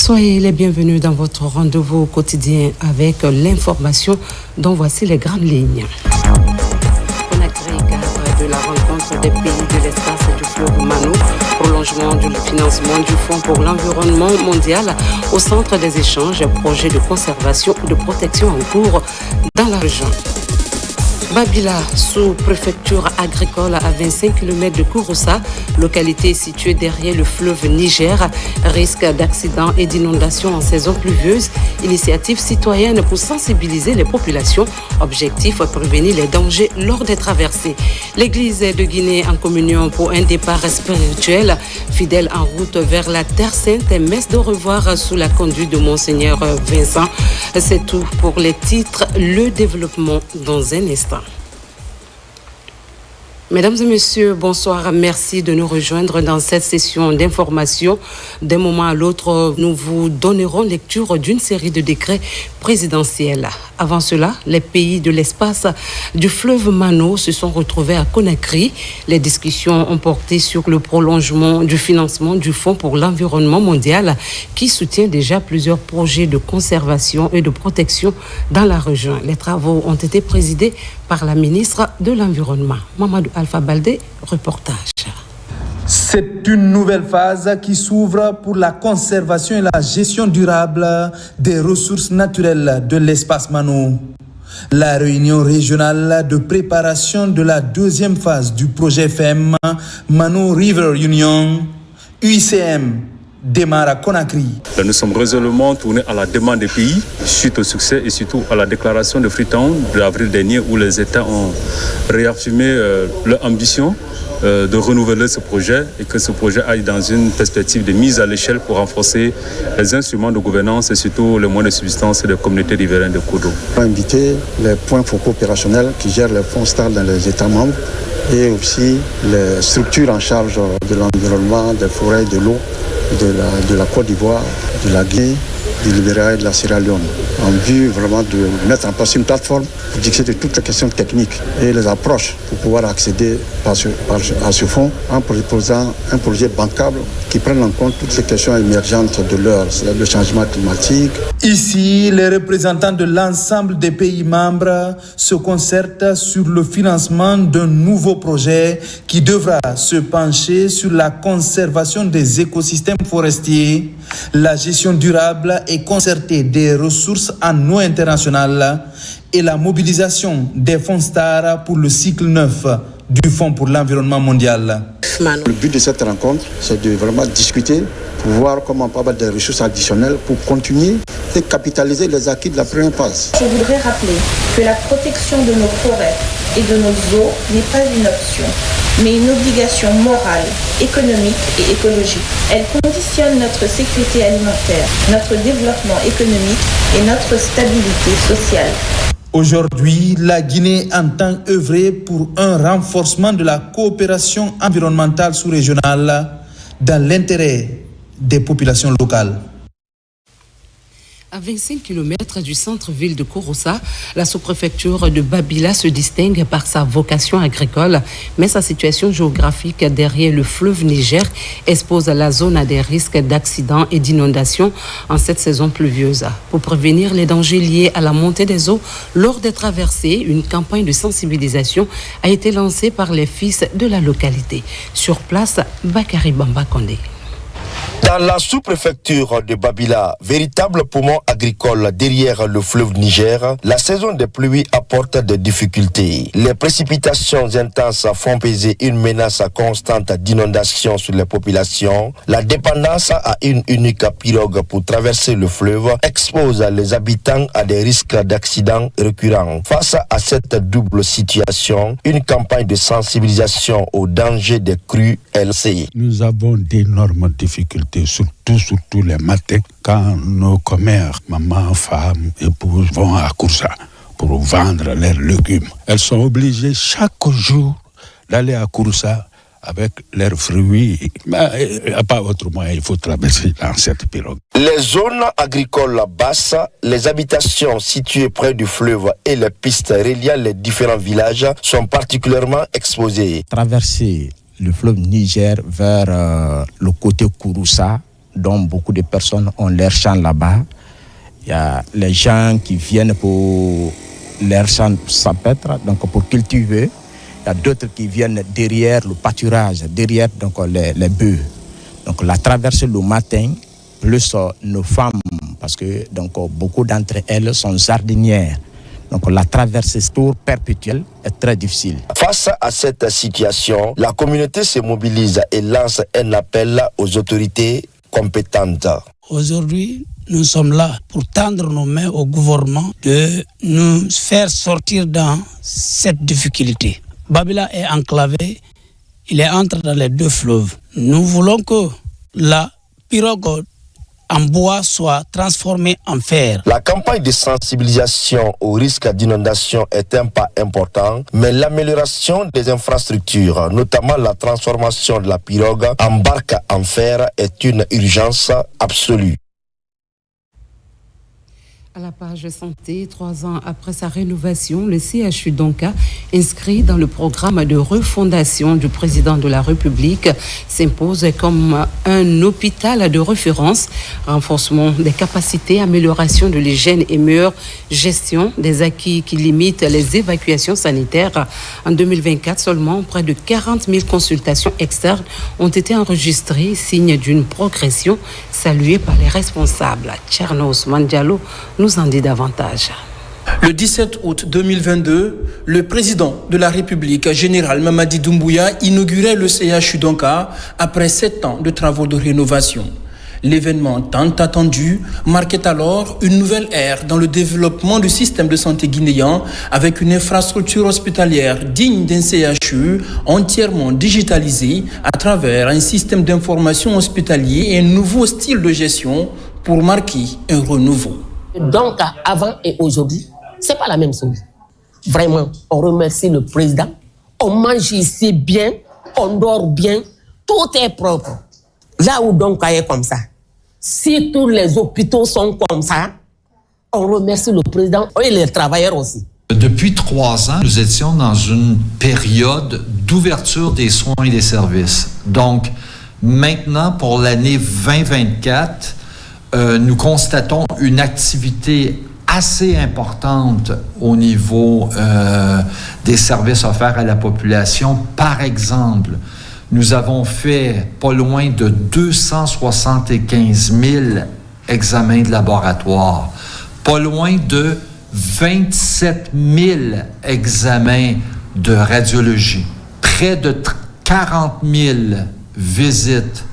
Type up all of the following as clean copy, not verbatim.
Soyez les bienvenus dans votre rendez-vous quotidien avec l'information dont voici les grandes lignes. Conakry, cadre de la rencontre des pays de l'espace du fleuve Mano, prolongement du financement du Fonds pour l'environnement mondial au centre des échanges, projet de conservation ou de protection en cours dans la région. Babila, sous-préfecture agricole à 25 km de Kouroussa, localité située derrière le fleuve Niger, risque d'accidents et d'inondations en saison pluvieuse, initiative citoyenne pour sensibiliser les populations, objectif prévenir les dangers lors des traversées. L'église de Guinée en communion pour un départ spirituel, fidèle en route vers la Terre Sainte, messe de revoir sous la conduite de Monseigneur Vincent. C'est tout pour les titres, le développement dans un instant. Mesdames et messieurs, bonsoir. Merci de nous rejoindre dans cette session d'information. D'un moment à l'autre, nous vous donnerons lecture d'une série de décrets présidentiels. Avant cela, les pays de l'espace du fleuve Mano se sont retrouvés à Conakry. Les discussions ont porté sur le prolongement du financement du Fonds pour l'environnement mondial qui soutient déjà plusieurs projets de conservation et de protection dans la région. Les travaux ont été présidés par la ministre de l'Environnement. Mamadou Alpha Baldé, reportage. C'est une nouvelle phase qui s'ouvre pour la conservation et la gestion durable des ressources naturelles de l'espace Mano. La réunion régionale de préparation de la deuxième phase du projet FM Mano River Union, UICM, démarre à Conakry. Nous sommes résolument tournés à la demande des pays suite au succès et surtout à la déclaration de Freetown de l'avril dernier où les États ont réaffirmé leur ambition de renouveler ce projet et que ce projet aille dans une perspective de mise à l'échelle pour renforcer les instruments de gouvernance et surtout les moyens de subsistance des communautés riveraines de cours d'eau. On a invité les points focaux opérationnels qui gèrent les fonds STAR dans les États membres et aussi les structures en charge de l'environnement, des forêts, de l'eau, de la Côte d'Ivoire, de la Guinée, du Libéria et de la Sierra Leone, en vue vraiment de mettre en place une plateforme pour discuter de toutes les questions techniques et les approches pour pouvoir accéder à ce fonds en proposant un projet bancable qui prenne en compte toutes les questions émergentes de l'heure, c'est-à-dire le changement climatique. Ici, les représentants de l'ensemble des pays membres se concertent sur le financement d'un nouveau projet qui devra se pencher sur la conservation des écosystèmes forestiers, la gestion durable et concertée des ressources en eau internationale et la mobilisation des fonds STAR pour le cycle 9 du Fonds pour l'environnement mondial. Le but de cette rencontre, c'est de vraiment discuter pour voir comment on peut avoir des ressources additionnelles pour continuer et capitaliser les acquis de la première phase. Je voudrais rappeler que la protection de nos forêts et de nos eaux n'est pas une option, mais une obligation morale, économique et écologique. Elle conditionne notre sécurité alimentaire, notre développement économique et notre stabilité sociale. Aujourd'hui, la Guinée entend œuvrer pour un renforcement de la coopération environnementale sous-régionale dans l'intérêt des populations locales. À 25 km du centre-ville de Kouroussa, la sous-préfecture de Babila se distingue par sa vocation agricole, mais sa situation géographique derrière le fleuve Niger expose la zone à des risques d'accidents et d'inondations en cette saison pluvieuse. Pour prévenir les dangers liés à la montée des eaux lors des traversées, une campagne de sensibilisation a été lancée par les fils de la localité. Sur place, Bakary Bamba Kondé. Dans la sous-préfecture de Babila, véritable poumon agricole derrière le fleuve Niger, la saison des pluies apporte des difficultés. Les précipitations intenses font peser une menace constante d'inondation sur les populations. La dépendance à une unique pirogue pour traverser le fleuve expose les habitants à des risques d'accidents récurrents. Face à cette double situation, une campagne de sensibilisation aux dangers des crues LC. Nous avons d'énormes difficultés, surtout les matins, quand nos commères, maman, femmes, épouses vont à Kouroussa pour vendre leurs légumes. Elles sont obligées chaque jour d'aller à Kouroussa avec leurs fruits. Mais il n'y a pas autre moyen, il faut traverser dans cette pirogue. Les zones agricoles basses, les habitations situées près du fleuve et les pistes reliant les différents villages sont particulièrement exposées. Traverser le fleuve Niger vers le côté Kouroussa dont beaucoup de personnes ont leur champ là-bas. Il y a les gens qui viennent pour leur champ sapêtre, donc pour cultiver. Il y a d'autres qui viennent derrière le pâturage, derrière donc les bœufs. Donc la traversée le matin, plus nos femmes, parce que donc beaucoup d'entre elles sont jardinières. Donc la traversée tour perpétuelle est très difficile. Face à cette situation, la communauté se mobilise et lance un appel aux autorités compétentes. Aujourd'hui, nous sommes là pour tendre nos mains au gouvernement de nous faire sortir dans cette difficulté. Babila est enclavé, il est entre dans les deux fleuves. Nous voulons que la pirogue en bois soit transformée en fer. La campagne de sensibilisation au risque d'inondation est un pas important, mais l'amélioration des infrastructures, notamment la transformation de la pirogue en barque en fer, est une urgence absolue. À la page santé, 3 ans après sa rénovation, le CHU Donka, inscrit dans le programme de refondation du président de la République, s'impose comme un hôpital de référence, renforcement des capacités, amélioration de l'hygiène et meilleure gestion des acquis qui limitent les évacuations sanitaires. En 2024, seulement près de 40 000 consultations externes ont été enregistrées, signe d'une progression saluée par les responsables. Tchernos Mandialo nous en dit davantage. Le 17 août 2022, le président de la République, général Mamadi Doumbouya, inaugurait le CHU Donka après 7 ans de travaux de rénovation. L'événement tant attendu marquait alors une nouvelle ère dans le développement du système de santé guinéen avec une infrastructure hospitalière digne d'un CHU entièrement digitalisé à travers un système d'information hospitalier et un nouveau style de gestion pour marquer un renouveau. Donc, avant et aujourd'hui, c'est pas la même chose. Vraiment, on remercie le président. On mange ici bien, on dort bien, tout est propre. Là où donc est comme ça. Si tous les hôpitaux sont comme ça, on remercie le président et les travailleurs aussi. Depuis 3 ans, nous étions dans une période d'ouverture des soins et des services. Donc, maintenant, pour l'année 2024, nous constatons une activité assez importante au niveau des services offerts à la population. Par exemple, nous avons fait pas loin de 275 000 examens de laboratoire, pas loin de 27 000 examens de radiologie, près de 40 000 visites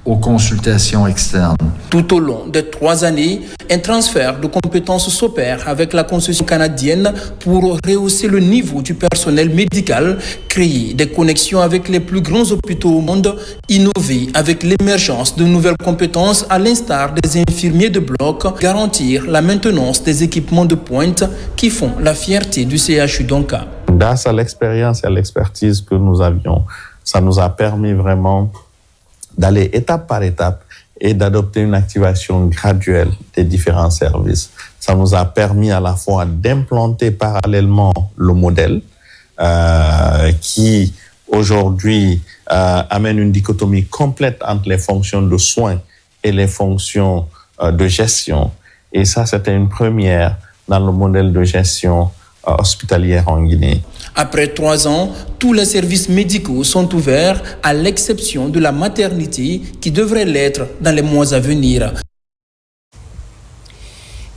aux consultations externes. Tout au long des 3 années, un transfert de compétences s'opère avec la construction canadienne pour rehausser le niveau du personnel médical, créer des connexions avec les plus grands hôpitaux au monde, innover avec l'émergence de nouvelles compétences à l'instar des infirmiers de bloc, garantir la maintenance des équipements de pointe qui font la fierté du CHU Donka. Grâce à l'expérience et à l'expertise que nous avions, ça nous a permis vraiment d'aller étape par étape et d'adopter une activation graduelle des différents services. Ça nous a permis à la fois d'implanter parallèlement le modèle qui aujourd'hui amène une dichotomie complète entre les fonctions de soins et les fonctions de gestion. Et ça, c'était une première dans le modèle de gestion hospitalière en Guinée. Après 3 ans, tous les services médicaux sont ouverts à l'exception de la maternité qui devrait l'être dans les mois à venir.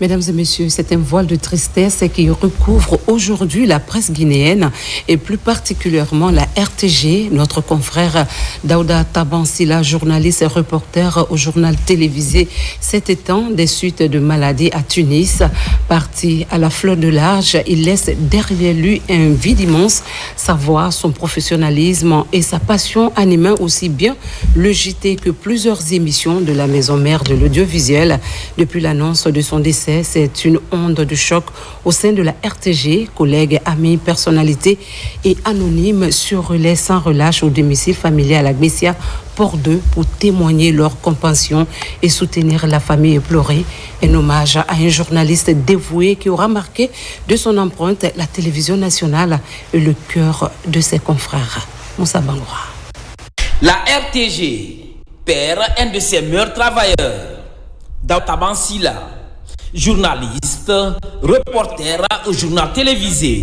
Mesdames et messieurs, c'est un voile de tristesse qui recouvre aujourd'hui la presse guinéenne et plus particulièrement la RTG. Notre confrère Daouda Tabansila, journaliste et reporter au journal télévisé, s'est éteint des suites de maladies à Tunis. Parti à la fleur de l'âge, il laisse derrière lui un vide immense. Sa voix, son professionnalisme et sa passion animaient aussi bien le JT que plusieurs émissions de la maison mère de l'audiovisuel. Depuis l'annonce de son décès, c'est une onde de choc au sein de la RTG. Collègues, amis, personnalités et anonymes surrelaient sans relâche au domicile familial à Gmessia, Port 2, pour témoigner leur compassion et soutenir la famille éplorée. Un hommage à un journaliste dévoué qui aura marqué de son empreinte la télévision nationale et le cœur de ses confrères. Moussa Bangoura. La RTG perd un de ses meilleurs travailleurs. Daouda Silla, journaliste, reporter au journal télévisé,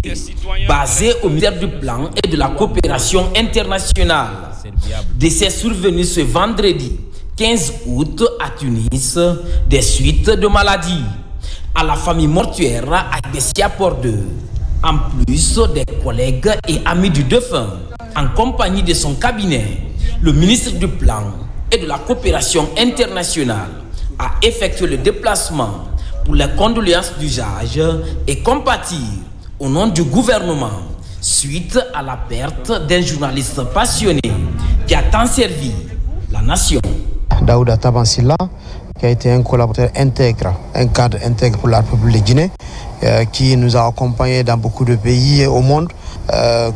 basé au ministère du Plan et de la Coopération internationale. Décès survenu ce vendredi 15 août à Tunis, des suites de maladie. À la famille mortuaire à Bessia Port 2, en plus des collègues et amis du défunt, en compagnie de son cabinet, le ministre du Plan et de la Coopération internationale a effectué le déplacement pour les condoléances d'usage et compatir au nom du gouvernement suite à la perte d'un journaliste passionné qui a tant servi la nation. Daouda Tabansilla, qui a été un collaborateur intègre, un cadre intègre pour la République de Guinée, qui nous a accompagnés dans beaucoup de pays au monde,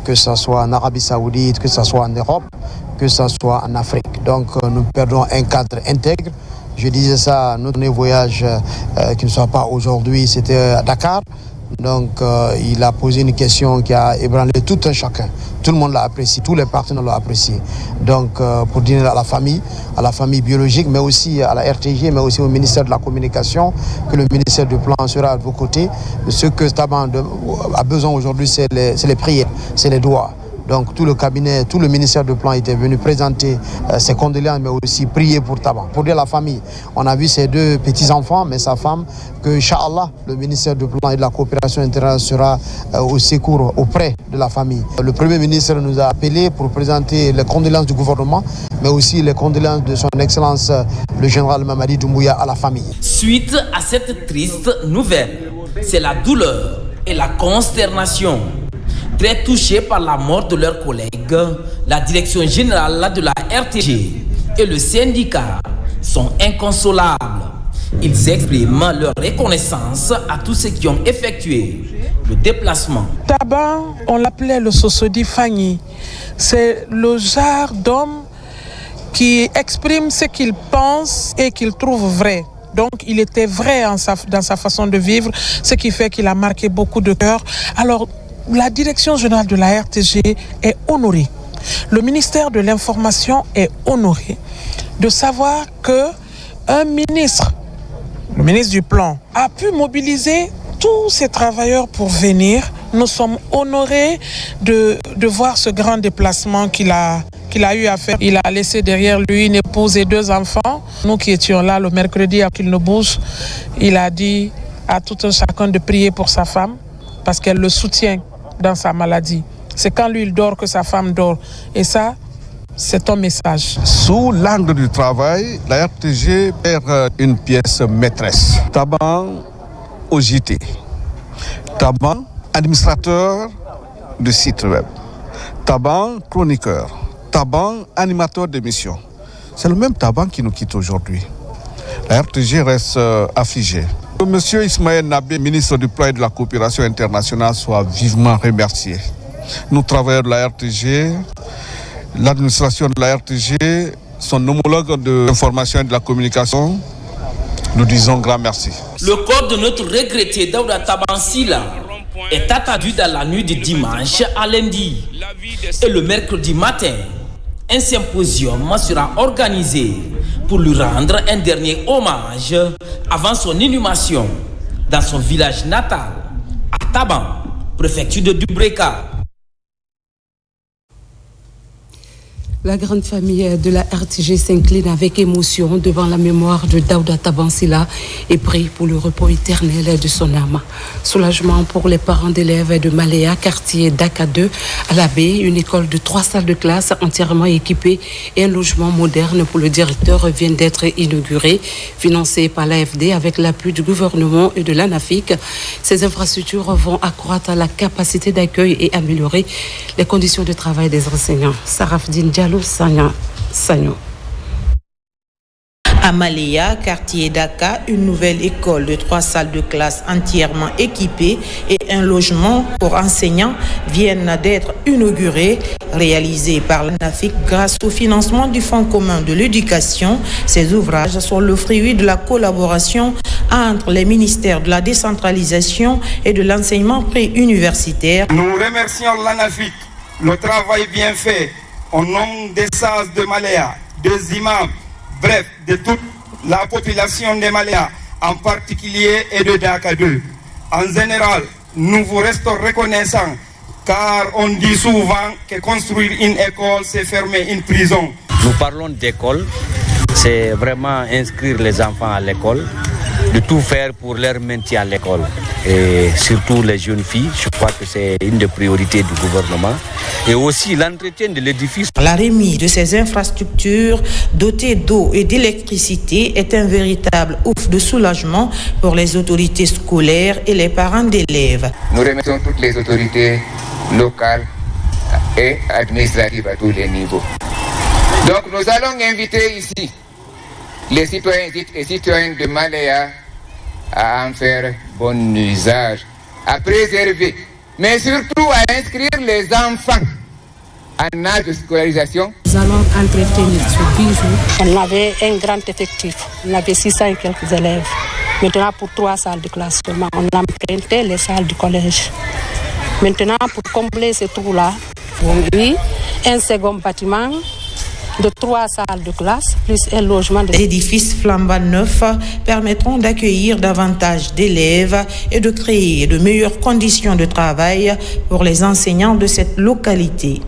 que ce soit en Arabie Saoudite, que ce soit en Europe, que ce soit en Afrique. Donc nous perdons un cadre intègre. Je disais ça, notre voyage qui ne soit pas aujourd'hui, c'était à Dakar. Donc il a posé une question qui a ébranlé tout un chacun. Tout le monde l'a apprécié, tous les partenaires l'ont apprécié. Donc pour dire à la famille biologique, mais aussi à la RTG, mais aussi au ministère de la Communication, que le ministère du Plan sera à vos côtés. Ce que Taban a besoin aujourd'hui, c'est les prières, c'est les doigts. Donc tout le cabinet, tout le ministère du Plan était venu présenter ses condoléances, mais aussi prier pour Taban. Pour dire la famille, on a vu ses deux petits-enfants, mais sa femme, que Inch'Allah, le ministère du Plan et de la Coopération internationale sera au secours auprès de la famille. Le Premier ministre nous a appelés pour présenter les condoléances du gouvernement, mais aussi les condoléances de son Excellence le général Mamadi Doumbouya à la famille. Suite à cette triste nouvelle, c'est la douleur et la consternation. Très touchés par la mort de leurs collègues, la direction générale de la RTG et le syndicat sont inconsolables. Ils expriment leur reconnaissance à tous ceux qui ont effectué le déplacement. Taban, on l'appelait le Sosodi Fanyi. C'est le genre d'homme qui exprime ce qu'il pense et qu'il trouve vrai. Donc, il était vrai dans sa façon de vivre, ce qui fait qu'il a marqué beaucoup de cœurs. Alors, la direction générale de la RTG est honorée. Le ministère de l'Information est honoré de savoir qu'un ministre, le ministre du Plan, a pu mobiliser tous ces travailleurs pour venir. Nous sommes honorés de voir ce grand déplacement qu'il a eu à faire. Il a laissé derrière lui une épouse et deux enfants. Nous qui étions là le mercredi, avant qu'il ne bouge, il a dit à tout un chacun de prier pour sa femme parce qu'elle le soutient dans sa maladie. C'est quand lui il dort que sa femme dort. Et ça, c'est ton message. Sous l'angle du travail, la RTG perd une pièce maîtresse. Taban au JT. Taban, administrateur de site web. Taban, chroniqueur. Taban, animateur d'émission. C'est le même Taban qui nous quitte aujourd'hui. La RTG reste affligée. Que Monsieur Ismaël Nabé, ministre du Plan et de la Coopération internationale, soit vivement remercié. Nous, travailleurs de la RTG, l'administration de la RTG, son homologue de l'information et de la communication, nous disons grand merci. Le corps de notre regretté Daouda Tabansilla est attendu dans la nuit du dimanche à lundi. Et le mercredi matin, un symposium sera organisé pour lui rendre un dernier hommage avant son inhumation dans son village natal, à Taban, préfecture de Dubreka. La grande famille de la RTG s'incline avec émotion devant la mémoire de Daouda Tabansilla et prie pour le repos éternel de son âme. Soulagement pour les parents d'élèves de Maléa, quartier Daka 2, à la baie, une école de 3 salles de classe entièrement équipée et un logement moderne pour le directeur viennent d'être inaugurés, financés par l'AFD avec l'appui du gouvernement et de l'ANAFIC. Ces infrastructures vont accroître la capacité d'accueil et améliorer les conditions de travail des enseignants. Sarafdine Diallo, Sagno. À Maléa, quartier Daka, une nouvelle école de 3 salles de classe entièrement équipées et un logement pour enseignants viennent d'être inaugurés, réalisés par l'ANAFIC grâce au financement du Fonds commun de l'éducation. Ces ouvrages sont le fruit de la collaboration entre les ministères de la décentralisation et de l'enseignement préuniversitaire. Nous remercions l'ANAFIC, le travail bien fait au nom des sages de Maléa, des imams bref, de toute la population des Maléas, en particulier et de Dakar 2. En général, nous vous restons reconnaissants car on dit souvent que construire une école, c'est fermer une prison. Nous parlons d'école, c'est vraiment inscrire les enfants à l'école, de tout faire pour leur maintien à l'école. Et surtout les jeunes filles, je crois que c'est une des priorités du gouvernement. Et aussi l'entretien de l'édifice. La remise de ces infrastructures dotées d'eau et d'électricité est un véritable ouf de soulagement pour les autorités scolaires et les parents d'élèves. Nous remercions toutes les autorités locales et administratives à tous les niveaux. Donc nous allons inviter ici les citoyens et citoyennes de Malaya à en faire bon usage, à préserver, mais surtout à inscrire les enfants en âge de scolarisation. Nous allons entretenir sur 10 jours. On avait un grand effectif, on avait 600 et quelques élèves. Maintenant, pour 3 salles de classe seulement, on empruntait les salles du collège. Maintenant, pour combler ce trou-là, on a eu un second bâtiment de 3 salles de classe, plus un logement. Les édifices flambant neufs permettront d'accueillir davantage d'élèves et de créer de meilleures conditions de travail pour les enseignants de cette localité.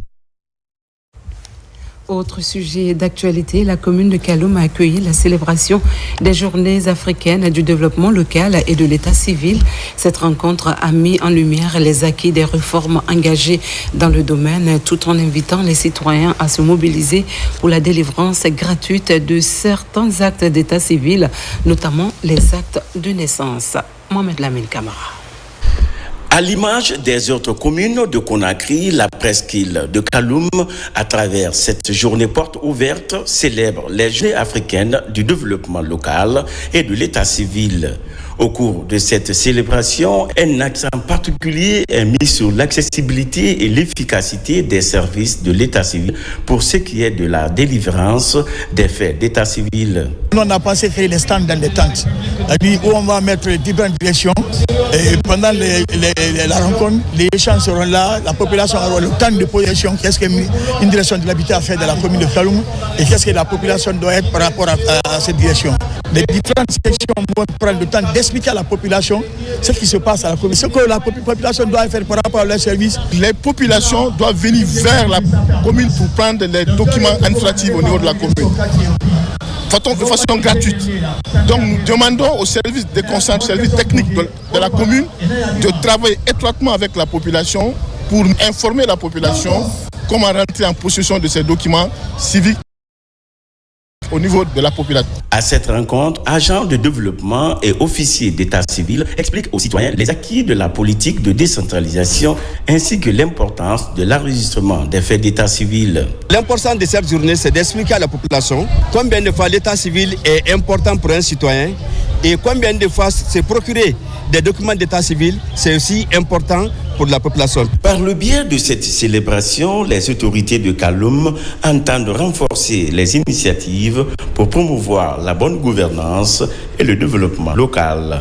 Autre sujet d'actualité, la commune de Kaloum a accueilli la célébration des Journées africaines du développement local et de l'état civil. Cette rencontre a mis en lumière les acquis des réformes engagées dans le domaine, tout en invitant les citoyens à se mobiliser pour la délivrance gratuite de certains actes d'état civil, notamment les actes de naissance. Mohamed Lamine Camara. À l'image des autres communes de Conakry, la presqu'île de Kaloum, à travers cette journée porte ouverte, célèbre les Journées africaines du développement local et de l'état civil. Au cours de cette célébration, un accent particulier est mis sur l'accessibilité et l'efficacité des services de l'état civil pour ce qui est de la délivrance des faits d'état civil. On a pensé créer les stands dans les tentes, où on va mettre les différentes directions. Et pendant la rencontre, les échanges seront là, la population aura le temps de position, qu'est-ce qu'une direction de l'habitat a fait dans la commune de Kaloum et qu'est-ce que la population doit être par rapport à cette direction. Les différentes sections vont prendre le temps d'expliquer à la population ce qui se passe à la commune, ce que la population doit faire par rapport à leurs services. Les populations doivent venir vers la commune pour prendre les documents administratifs au niveau de la commune. De façon gratuite. Donc nous demandons aux services de conseil, services techniques de la commune de travailler étroitement avec la population pour informer la population comment rentrer en possession de ces documents civiques au niveau de la population. À cette rencontre, agents de développement et officiers d'état civil expliquent aux citoyens les acquis de la politique de décentralisation ainsi que l'importance de l'enregistrement des faits d'état civil. L'importance de cette journée, c'est d'expliquer à la population combien de fois l'état civil est important pour un citoyen et combien de fois se procurer des documents d'état civil, c'est aussi important pour la population. Par le biais de cette célébration, les autorités de Kaloum entendent renforcer les initiatives pour promouvoir la bonne gouvernance et le développement local.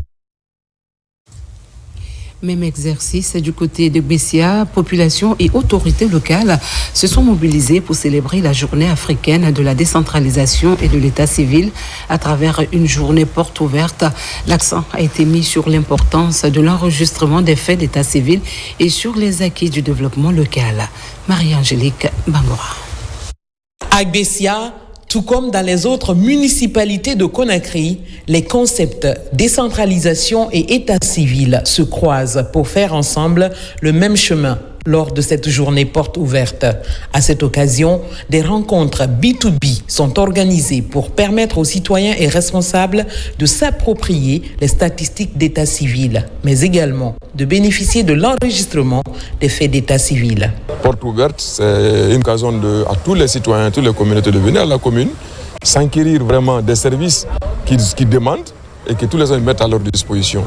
Même exercice du côté de Bessia, population et autorités locales se sont mobilisées pour célébrer la journée africaine de la décentralisation et de l'état civil à travers une journée porte ouverte. L'accent a été mis sur l'importance de l'enregistrement des faits d'état civil et sur les acquis du développement local. Marie-Angélique Bangora. À Bessia, tout comme dans les autres municipalités de Conakry, les concepts décentralisation et état civil se croisent pour faire ensemble le même chemin lors de cette journée porte ouverte. À cette occasion, des rencontres B2B sont organisées pour permettre aux citoyens et responsables de s'approprier les statistiques d'état civil, mais également de bénéficier de l'enregistrement des faits d'état civil. Porte ouverte, c'est une occasion à tous les citoyens, toutes les communautés de venir à la commune, s'enquérir vraiment des services qu'ils demandent et que tous les gens mettent à leur disposition.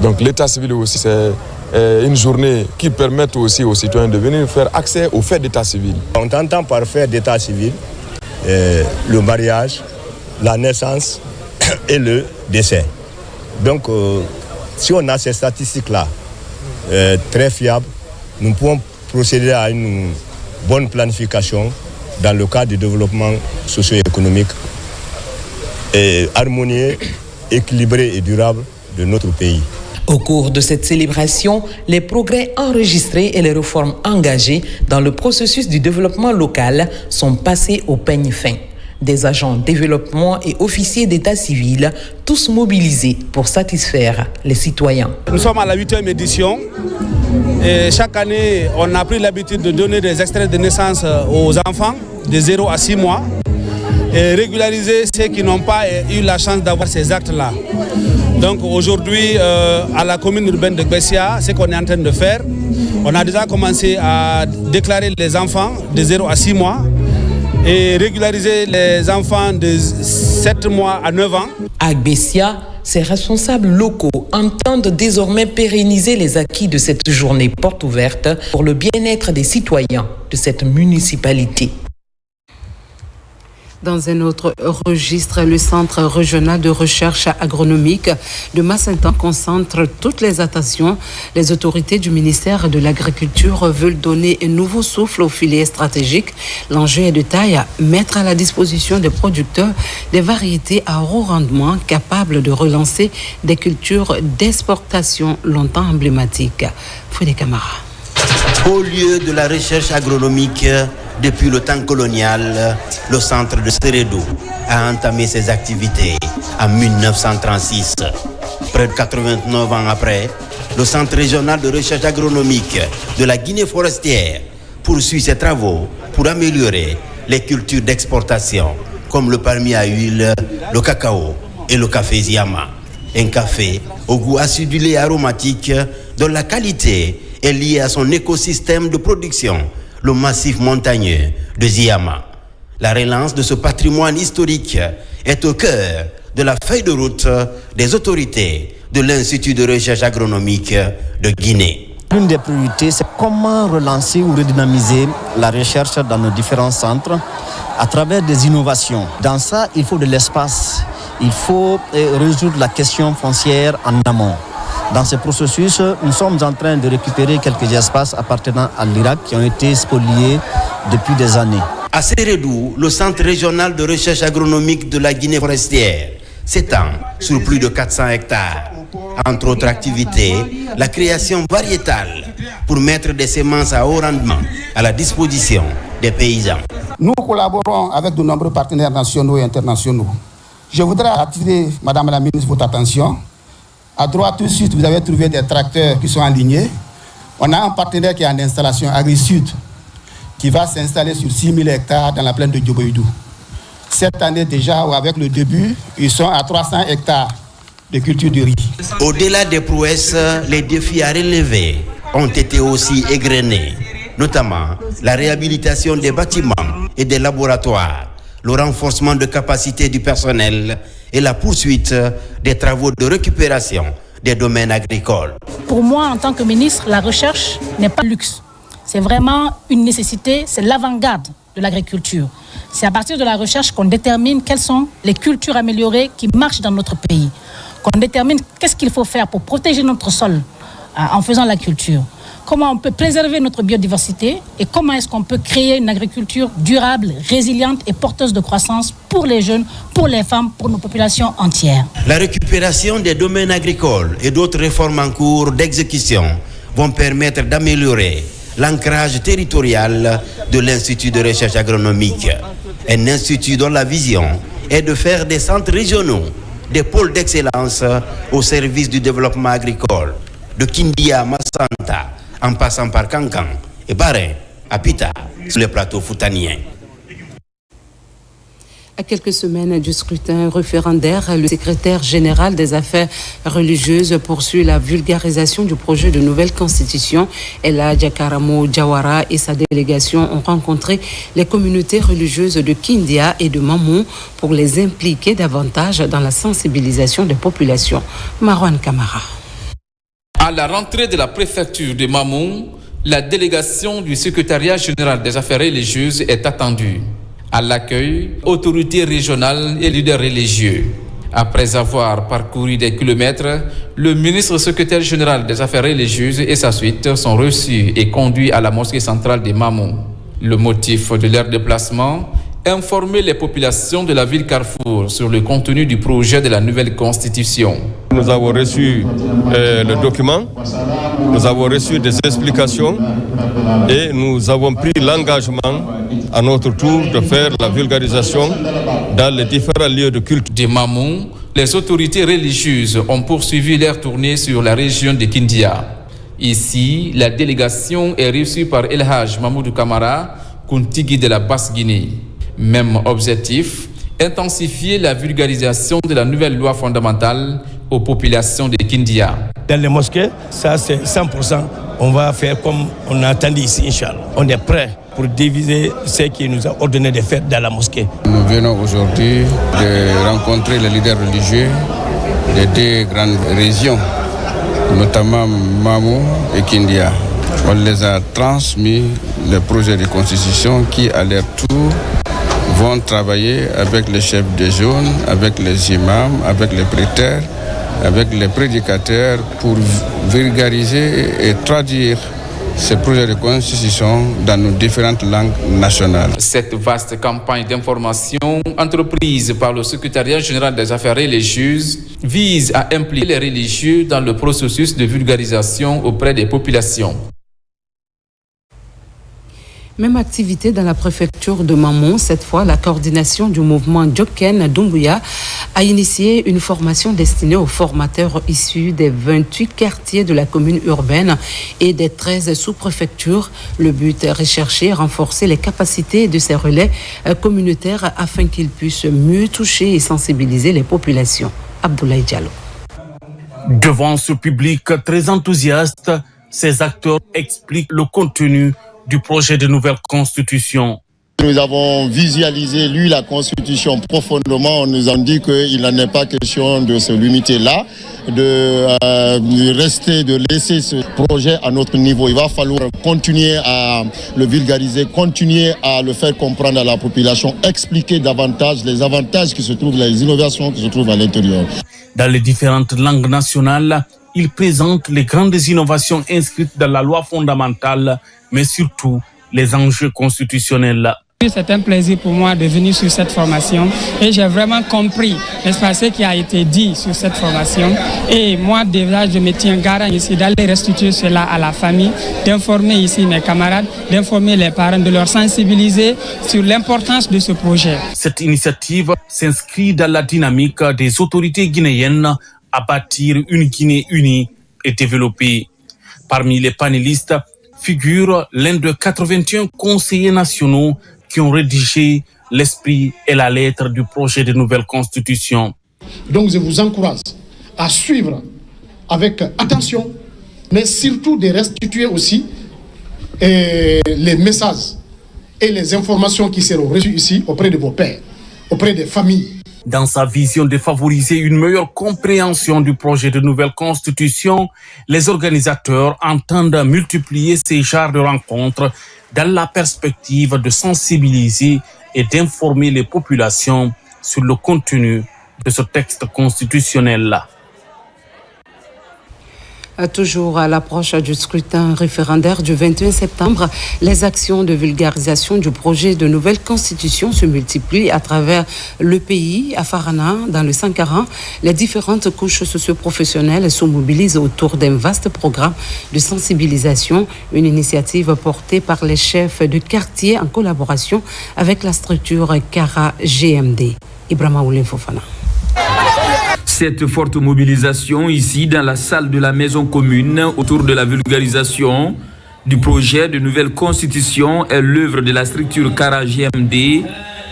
Donc l'état civil aussi, c'est une journée qui permet aussi aux citoyens de venir faire accès aux faits d'état civil. On entend par fait d'état civil le mariage, la naissance et le décès. Donc si on a ces statistiques-là très fiables, nous pouvons procéder à une bonne planification dans le cadre du développement socio-économique harmonieux, équilibré et durable de notre pays. Au cours de cette célébration, les progrès enregistrés et les réformes engagées dans le processus du développement local sont passés au peigne fin. Des agents de développement et officiers d'état civil, tous mobilisés pour satisfaire les citoyens. Nous sommes à la 8e édition et chaque année, on a pris l'habitude de donner des extraits de naissance aux enfants de 0 à 6 mois et régulariser ceux qui n'ont pas eu la chance d'avoir ces actes-là. Donc aujourd'hui, à la commune urbaine de Gbessia, ce qu'on est en train de faire, on a déjà commencé à déclarer les enfants de 0 à 6 mois et régulariser les enfants de 7 mois à 9 ans. À Gbessia, ces responsables locaux entendent désormais pérenniser les acquis de cette journée porte ouverte pour le bien-être des citoyens de cette municipalité. Dans un autre registre, le Centre régional de recherche agronomique de Massintan concentre toutes les attentions. Les autorités du ministère de l'Agriculture veulent donner un nouveau souffle aux filières stratégiques. L'enjeu est de taille, mettre à la disposition des producteurs des variétés à haut rendement capables de relancer des cultures d'exportation longtemps emblématiques. Foué Camara. Au lieu de la recherche agronomique, depuis le temps colonial, le centre de Seredou a entamé ses activités en 1936. Près de 89 ans après, le centre régional de recherche agronomique de la Guinée forestière poursuit ses travaux pour améliorer les cultures d'exportation, comme le palmier à huile, le cacao et le café Ziama. Un café au goût acidulé et aromatique dont la qualité est liée à son écosystème de production, le massif montagneux de Ziama. La relance de ce patrimoine historique est au cœur de la feuille de route des autorités de l'Institut de recherche agronomique de Guinée. L'une des priorités, c'est comment relancer ou redynamiser la recherche dans nos différents centres à travers des innovations. Dans ça, il faut de l'espace. Il faut résoudre la question foncière en amont. Dans ce processus, nous sommes en train de récupérer quelques espaces appartenant à l'Irak qui ont été spoliés depuis des années. À Seredou, le centre régional de recherche agronomique de la Guinée forestière s'étend sur plus de 400 hectares. Entre autres activités, la création variétale pour mettre des semences à haut rendement à la disposition des paysans. Nous collaborons avec de nombreux partenaires nationaux et internationaux. Je voudrais attirer, Madame la Ministre, votre attention. À droite, tout de suite, vous avez trouvé des tracteurs qui sont alignés. On a un partenaire qui est en installation, AgriSud, qui va s'installer sur 6 000 hectares dans la plaine de Dioboïdou. Cette année déjà, avec le début, ils sont à 300 hectares de culture de riz. Au-delà des prouesses, les défis à relever ont été aussi égrenés, notamment la réhabilitation des bâtiments et des laboratoires, le renforcement de capacité du personnel et la poursuite des travaux de récupération des domaines agricoles. Pour moi, en tant que ministre, la recherche n'est pas un luxe. C'est vraiment une nécessité, c'est l'avant-garde de l'agriculture. C'est à partir de la recherche qu'on détermine quelles sont les cultures améliorées qui marchent dans notre pays, qu'on détermine qu'est-ce qu'il faut faire pour protéger notre sol en faisant la culture. Comment on peut préserver notre biodiversité et comment est-ce qu'on peut créer une agriculture durable, résiliente et porteuse de croissance pour les jeunes, pour les femmes, pour nos populations entières. La récupération des domaines agricoles et d'autres réformes en cours d'exécution vont permettre d'améliorer l'ancrage territorial de l'Institut de recherche agronomique. Un institut dont la vision est de faire des centres régionaux, des pôles d'excellence au service du développement agricole, de Kindia à Massanta, en passant par Kankan et Barin, à Pita, sur les plateaux foutaniens. À quelques semaines du scrutin référendaire, le secrétaire général des affaires religieuses poursuit la vulgarisation du projet de nouvelle constitution. Eladja Karamo Jawara et sa délégation ont rencontré les communautés religieuses de Kindia et de Mamou pour les impliquer davantage dans la sensibilisation des populations. Marwan Kamara. À la rentrée de la préfecture de Mamou, la délégation du secrétariat général des affaires religieuses est attendue. À l'accueil, autorités régionales et leaders religieux. Après avoir parcouru des kilomètres, le ministre secrétaire général des affaires religieuses et sa suite sont reçus et conduits à la mosquée centrale de Mamou. Le motif de leur déplacement, informer les populations de la ville Carrefour sur le contenu du projet de la nouvelle constitution. Nous avons reçu le document, nous avons reçu des explications et nous avons pris l'engagement à notre tour de faire la vulgarisation dans les différents lieux de culte. De Mamoun, les autorités religieuses ont poursuivi leur tournée sur la région de Kindia. Ici, la délégation est reçue par El Haj Mamoudou Kamara, Kuntigi de la Basse-Guinée. Même objectif, intensifier la vulgarisation de la nouvelle loi fondamentale aux populations de Kindia. Dans les mosquées, ça c'est 100%. On va faire comme on a attendu ici, Inch'Allah. On est prêt pour diviser ce qui nous a ordonné de faire dans la mosquée. Nous venons aujourd'hui de rencontrer les leaders religieux des deux grandes régions, notamment Mamou et Kindia. On les a transmis le projet de constitution qui, à leur tour, vont travailler avec les chefs des zones, avec les imams, avec les prêteurs, avec les prédicateurs pour vulgariser et traduire ces projets de constitution dans nos différentes langues nationales. Cette vaste campagne d'information entreprise par le secrétariat général des affaires religieuses vise à impliquer les religieux dans le processus de vulgarisation auprès des populations. Même activité dans la préfecture de Mamon. Cette fois, la coordination du mouvement Djoken Doumbouya a initié une formation destinée aux formateurs issus des 28 quartiers de la commune urbaine et des 13 sous-préfectures. Le but est rechercher, renforcer les capacités de ces relais communautaires afin qu'ils puissent mieux toucher et sensibiliser les populations. Abdoulaye Diallo. Devant ce public très enthousiaste, ces acteurs expliquent le contenu du projet de nouvelle constitution. Nous avons visualisé, lu la constitution profondément. On nous a dit qu'il n'en est pas question de se limiter là, de laisser ce projet à notre niveau. Il va falloir continuer à le vulgariser, continuer à le faire comprendre à la population, expliquer davantage les avantages qui se trouvent, les innovations qui se trouvent à l'intérieur. Dans les différentes langues nationales, il présente les grandes innovations inscrites dans la loi fondamentale, mais surtout les enjeux constitutionnels. C'est un plaisir pour moi de venir sur cette formation et j'ai vraiment compris, n'est-ce pas, ce qui a été dit sur cette formation. Et moi, déjà, je me tiens garant ici d'aller restituer cela à la famille, d'informer ici mes camarades, d'informer les parents, de leur sensibiliser sur l'importance de ce projet. Cette initiative s'inscrit dans la dynamique des autorités guinéennes à bâtir une Guinée unie et développée. Parmi les panélistes figure l'un de 81 conseillers nationaux qui ont rédigé l'esprit et la lettre du projet de nouvelle constitution. Donc je vous encourage à suivre avec attention, mais surtout de restituer aussi les messages et les informations qui seront reçues ici auprès de vos pairs, auprès des familles. Dans sa vision de favoriser une meilleure compréhension du projet de nouvelle constitution, les organisateurs entendent multiplier ces genres de rencontres dans la perspective de sensibiliser et d'informer les populations sur le contenu de ce texte constitutionnel. Toujours à l'approche du scrutin référendaire du 21 septembre, les actions de vulgarisation du projet de nouvelle constitution se multiplient à travers le pays. À Farana, dans le Sankara, les différentes couches socio-professionnelles se mobilisent autour d'un vaste programme de sensibilisation, une initiative portée par les chefs de quartier en collaboration avec la structure Kara GMD. Ibrahima Oulin Fofana. Cette forte mobilisation ici dans la salle de la maison commune autour de la vulgarisation du projet de nouvelle constitution est l'œuvre de la structure Kara GMD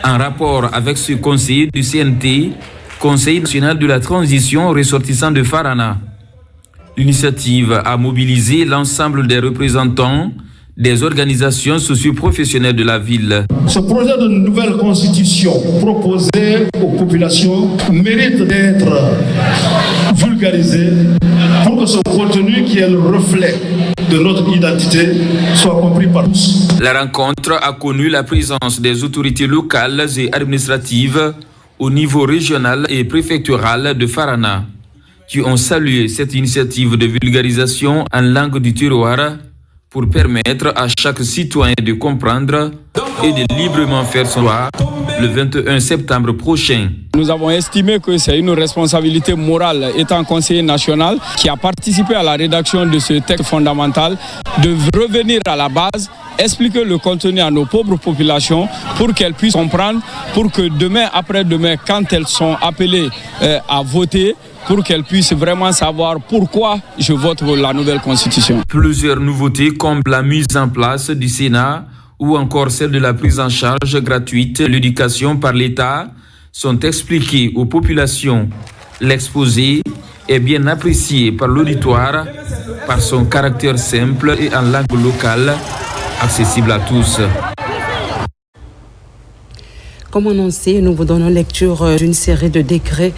en rapport avec ce conseiller du CNT, Conseil national de la transition ressortissant de Farana. L'initiative a mobilisé l'ensemble des représentants des organisations socio-professionnelles de la ville. Ce projet de nouvelle constitution proposé aux populations mérite d'être vulgarisé pour que ce contenu qui est le reflet de notre identité soit compris par tous. La rencontre a connu la présence des autorités locales et administratives au niveau régional et préfectoral de Farana, qui ont salué cette initiative de vulgarisation en langue du terroir pour permettre à chaque citoyen de comprendre et de librement faire son choix le 21 septembre prochain. Nous avons estimé que c'est une responsabilité morale, étant conseiller national, qui a participé à la rédaction de ce texte fondamental, de revenir à la base, expliquer le contenu à nos pauvres populations pour qu'elles puissent comprendre, pour que demain, après-demain, quand elles sont appelées à voter, pour qu'elles puissent vraiment savoir pourquoi je vote pour la nouvelle constitution. Plusieurs nouveautés comme la mise en place du Sénat ou encore celle de la prise en charge gratuite de l'éducation par l'État sont expliquées aux populations. L'exposé est bien apprécié par l'auditoire par son caractère simple et en langue locale, accessible à tous. Comme annoncé, nous vous donnons lecture d'une série de décrets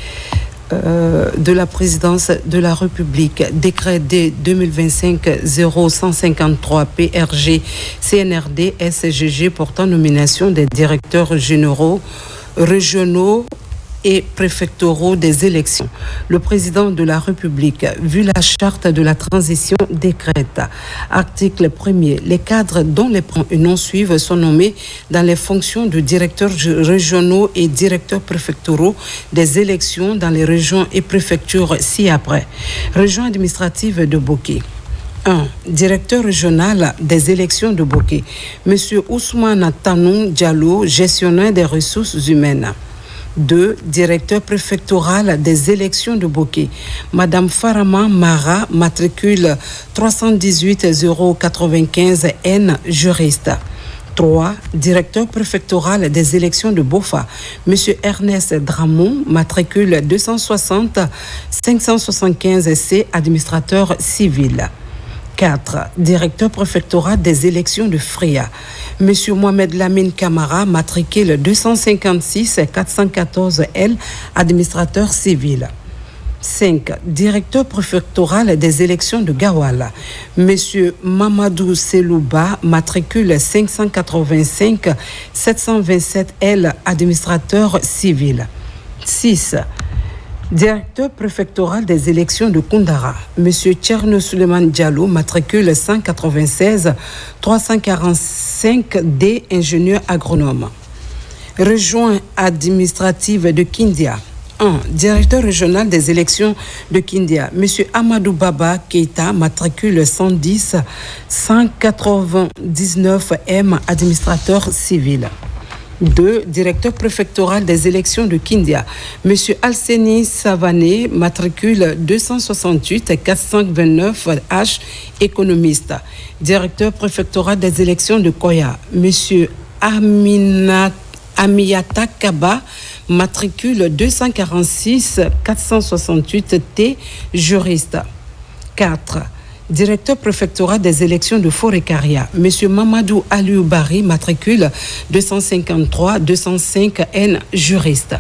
de la présidence de la République. Décret D 2025-0153 PRG CNRD SGG portant nomination des directeurs généraux, régionaux et préfectoraux des élections. Le président de la République, vu la charte de la transition, décrète. Article 1er. Les cadres dont les noms suivent sont nommés dans les fonctions de directeurs régionaux et directeurs préfectoraux des élections dans les régions et préfectures ci-après. Région administrative de Boké. 1. Directeur régional des élections de Boké. Monsieur Ousmane Tanou Diallo, gestionnaire des ressources humaines. 2. Directeur préfectoral des élections de Boké. Madame Farama Mara, matricule 318 095 N, juriste. 3. Directeur préfectoral des élections de Bofa. Monsieur Ernest Dramon, matricule 260 575 C, administrateur civil. 4. Directeur préfectoral des élections de Fria. Monsieur Mohamed Lamine Kamara, matricule 256 414 L, administrateur civil. 5. Directeur préfectoral des élections de Gawala. Monsieur Mamadou Selouba, matricule 585 727 L, administrateur civil. 6. Directeur préfectoral des élections de Koundara, Monsieur Tcherno Suleiman Diallo, matricule 196 345 D, ingénieur agronome. Région administrative de Kindia. 1. Directeur régional des élections de Kindia, Monsieur Amadou Baba Keita, matricule 110 199 M, administrateur civil. 2. Directeur préfectoral des élections de Kindia, Monsieur Alseni Savané, matricule 268 429 H, économiste. Directeur préfectoral des élections de Koya, Monsieur Amiyata Kaba, matricule 246 468 T, juriste. 4. Directeur préfectoral des élections de Forêt-Caria, Monsieur Mamadou Aliou Bari, matricule 253 205 N, juriste.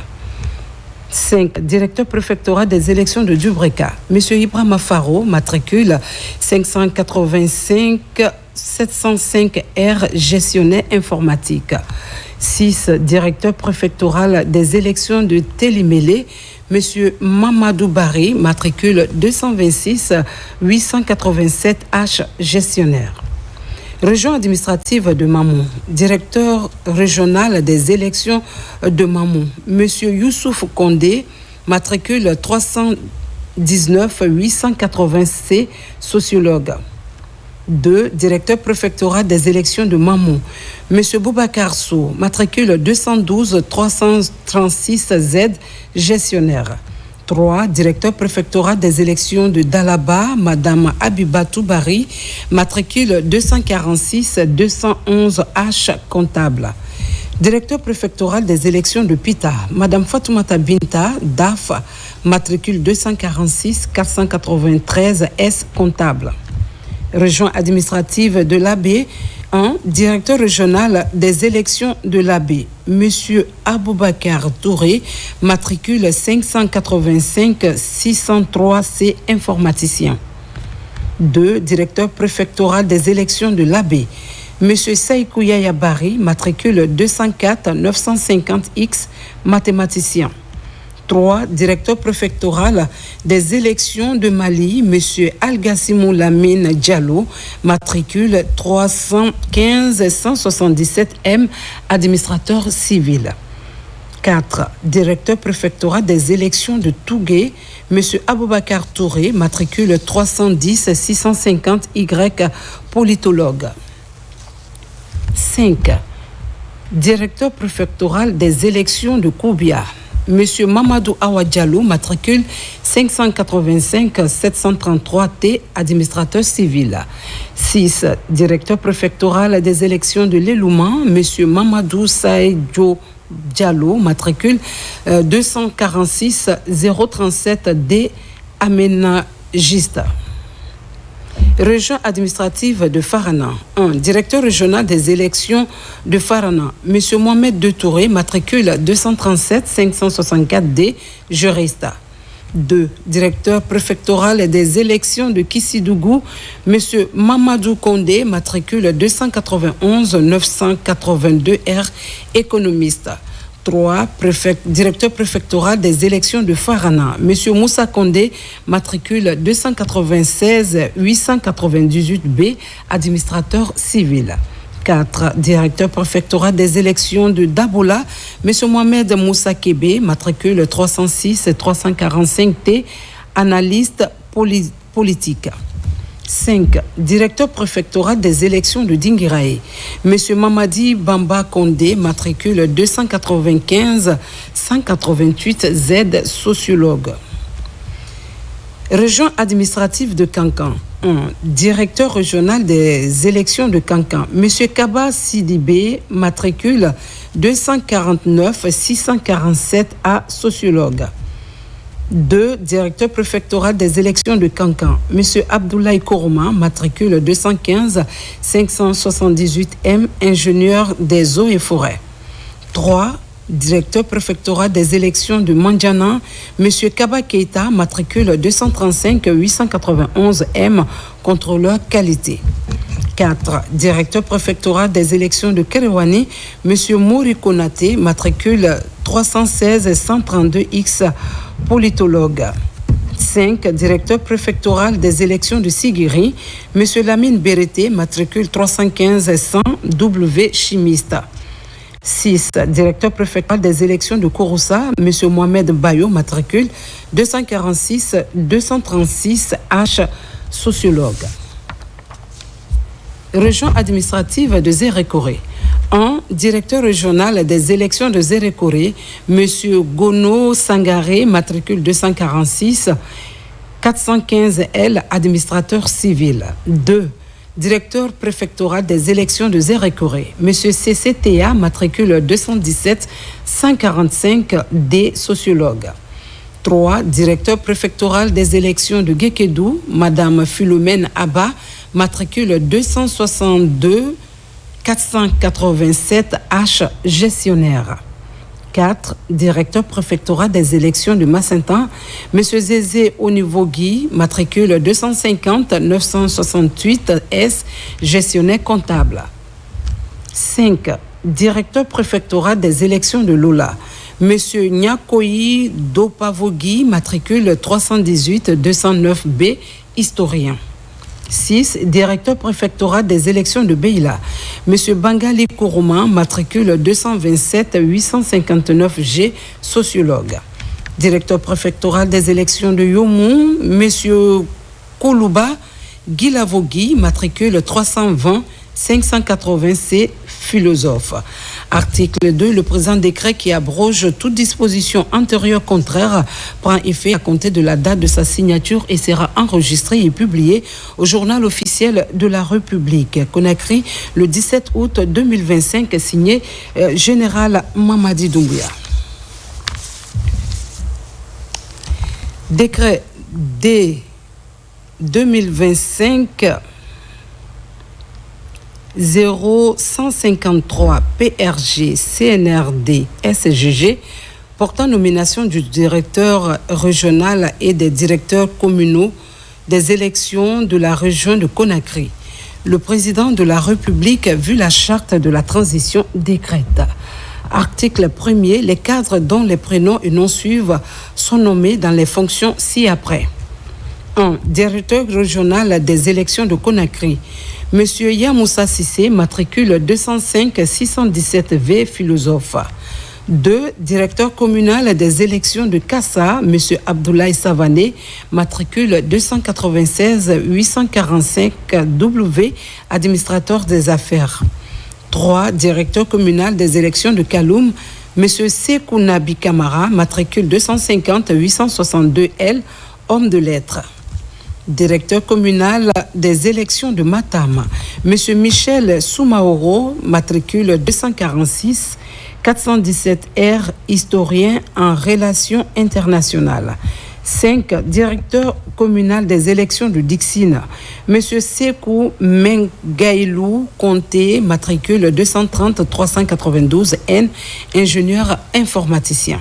5. Directeur préfectoral des élections de Dubreka, Monsieur Ibrahima Faro, matricule 585 705 R, gestionnaire informatique. 6. Directeur préfectoral des élections de Télimélé, Monsieur Mamadou Bari, matricule 226 887 H, gestionnaire. Région administrative de Mamou, directeur régional des élections de Mamou, Monsieur Youssouf Kondé, matricule 319 880 C, sociologue. 2. Directeur préfectoral des élections de Mamou, Monsieur Boubacar Sou, matricule 212 336 Z, gestionnaire. 3. Directeur préfectoral des élections de Dalaba, Madame Abibatou Bari, matricule 246 211 H, comptable. Directeur préfectoral des élections de Pita, Madame Fatoumata Binta, DAF, matricule 246 493 S, comptable. Région administrative de l'Abbé. 1. Directeur régional des élections de l'Abbé, Monsieur Aboubakar Touré, matricule 585 603 C, informaticien. 2. Directeur préfectoral des élections de l'Abbé, Monsieur Saïkou Yaya Bari, matricule 204 950 X, mathématicien. 3. Directeur préfectoral des élections de Mali, M. Algassimou Lamine Diallo, matricule 315-177M, administrateur civil. 4. Directeur préfectoral des élections de Tougué, M. Aboubakar Touré, matricule 310-650Y, politologue. 5. Directeur préfectoral des élections de Koubia, M. Mamadou Awa Diallo, matricule 585-733T, administrateur civil. 6. Directeur préfectoral des élections de l'Elouman, M. Mamadou Saïdjo Diallo, matricule 246-037D, aménagiste. Région administrative de Farana. 1. Directeur régional des élections de Farana, M. Mohamed De Touré, matricule 237-564D, juriste. 2. Directeur préfectoral des élections de Kissidougou, M. Mamadou Kondé, matricule 291-982R, économiste. 3. Directeur préfectoral des élections de Farana, M. Moussa Kondé, matricule 296-898B, administrateur civil. 4. Directeur préfectoral des élections de Daboula, M. Mohamed Moussa Kébé, matricule 306-345T, analyste politique. 5. Directeur préfectoral des élections de Dinguiraye, M. Mamadi Bamba Kondé, matricule 295-188Z, sociologue. Région administrative de Kankan. 1. Directeur régional des élections de Kankan, M. Kaba Sidibé, matricule 249-647A, sociologue. 2. Directeur préfectoral des élections de Kankan, M. Abdoulaye Korouma, matricule 215-578M, ingénieur des eaux et forêts. 3. Directeur préfectoral des élections de Mandjana, M. Kaba Keita, matricule 235-891M, contrôleur qualité. 4. Directeur préfectoral des élections de Kerewani, M. Mouri Konate, matricule 316-132X, politologue. 5. Directeur préfectoral des élections de Sigiri, M. Lamine Berete, matricule 315-100W, chimiste. 6. Directeur préfectoral des élections de Kouroussa, M. Mohamed Bayo, matricule 246-236H, sociologue. Région administrative de Zérékoré. 1. Directeur régional des élections de Zérékoré, M. Gono Sangaré, matricule 246-415L, administrateur civil. 2. Directeur préfectoral des élections de Zérékoré, M. CCTA, matricule 217-145D, sociologue. 3. Directeur préfectoral des élections de Guékédou, Mme Philomène Abba, matricule 262-487H, gestionnaire. 4. Directeur préfectoral des élections de Massintan, M. Zézé Onivogui, matricule 250-968S, gestionnaire comptable. 5. Directeur préfectoral des élections de Lola, M. Nyakoyi Dopavogui, matricule 318-209B, historien. 6. Directeur préfectoral des élections de Beila, M. Bangali Kourouma, matricule 227-859G, sociologue. Directeur préfectoral des élections de Yomou, M. Koulouba Guilavogui, matricule 320-580C, philosophe. Article 2. Le présent décret qui abroge toute disposition antérieure contraire prend effet à compter de la date de sa signature et sera enregistré et publié au journal officiel de la République. Conakry, le 17 août 2025, signé Général Mamadi Doumbouya. Décret D 2025 0153 PRG CNRD SGG portant nomination du directeur régional et des directeurs communaux des élections de la région de Conakry. Le président de la République, vu la charte de la transition, décrète. Article 1er. Les cadres dont les prénoms et noms suivent sont nommés dans les fonctions ci-après. 1. Directeur régional des élections de Conakry. Monsieur Yamoussa Sissé, matricule 205 617V, philosophe. 2. Directeur communal des élections de Kassa, monsieur Abdoulaye Savané, matricule 296 845W, administrateur des affaires. 3. Directeur communal des élections de Kaloum, monsieur Sekou Nabi Kamara, matricule 250 862L, homme de lettres. Directeur communal des élections de Matam, M. Michel Soumaoro, matricule 246 417R, historien en relations internationales. 5. Directeur communal des élections de Dixine, M. Sekou Mengailou Conté, matricule 230 392N, ingénieur informaticien.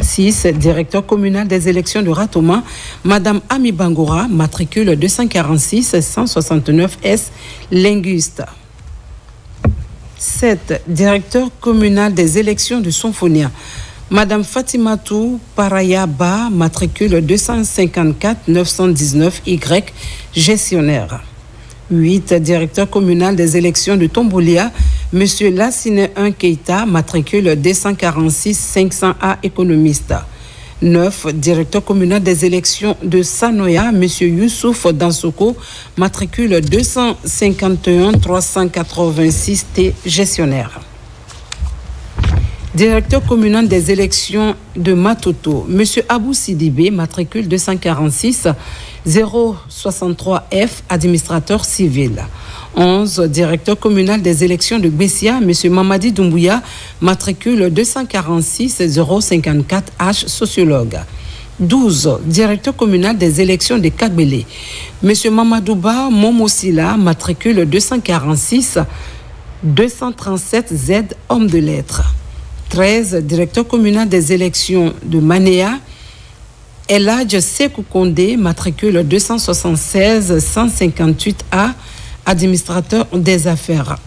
6. Directeur communal des élections de Ratoma, Madame Ami Bangora, matricule 246 169S, linguiste. 7. Directeur communal des élections de Sonfonia, Madame Fatimatou Parayaba, matricule 254 919Y, gestionnaire. 8. Directeur communal des élections de Tombolia, Monsieur Lassine 1 Keita, matricule 246 500A, économiste. 9. Directeur communal des élections de Sanoya, Monsieur Youssouf Dansoko, matricule 251 386T, gestionnaire. Directeur communal des élections de Matoto, Monsieur Abou Sidibé, matricule 246 063F, administrateur civil. 11. Directeur communal des élections de Bessia, M. Mamadi Doumbouya, matricule 246 054H, sociologue. 12. Directeur communal des élections de Kagbele, M. Mamadouba Momosila, matricule 246 237Z, homme de lettres. 13. Directeur communal des élections de Manéa, Eladj Sekou Kondé, matricule 276 158A, administrateur des affaires.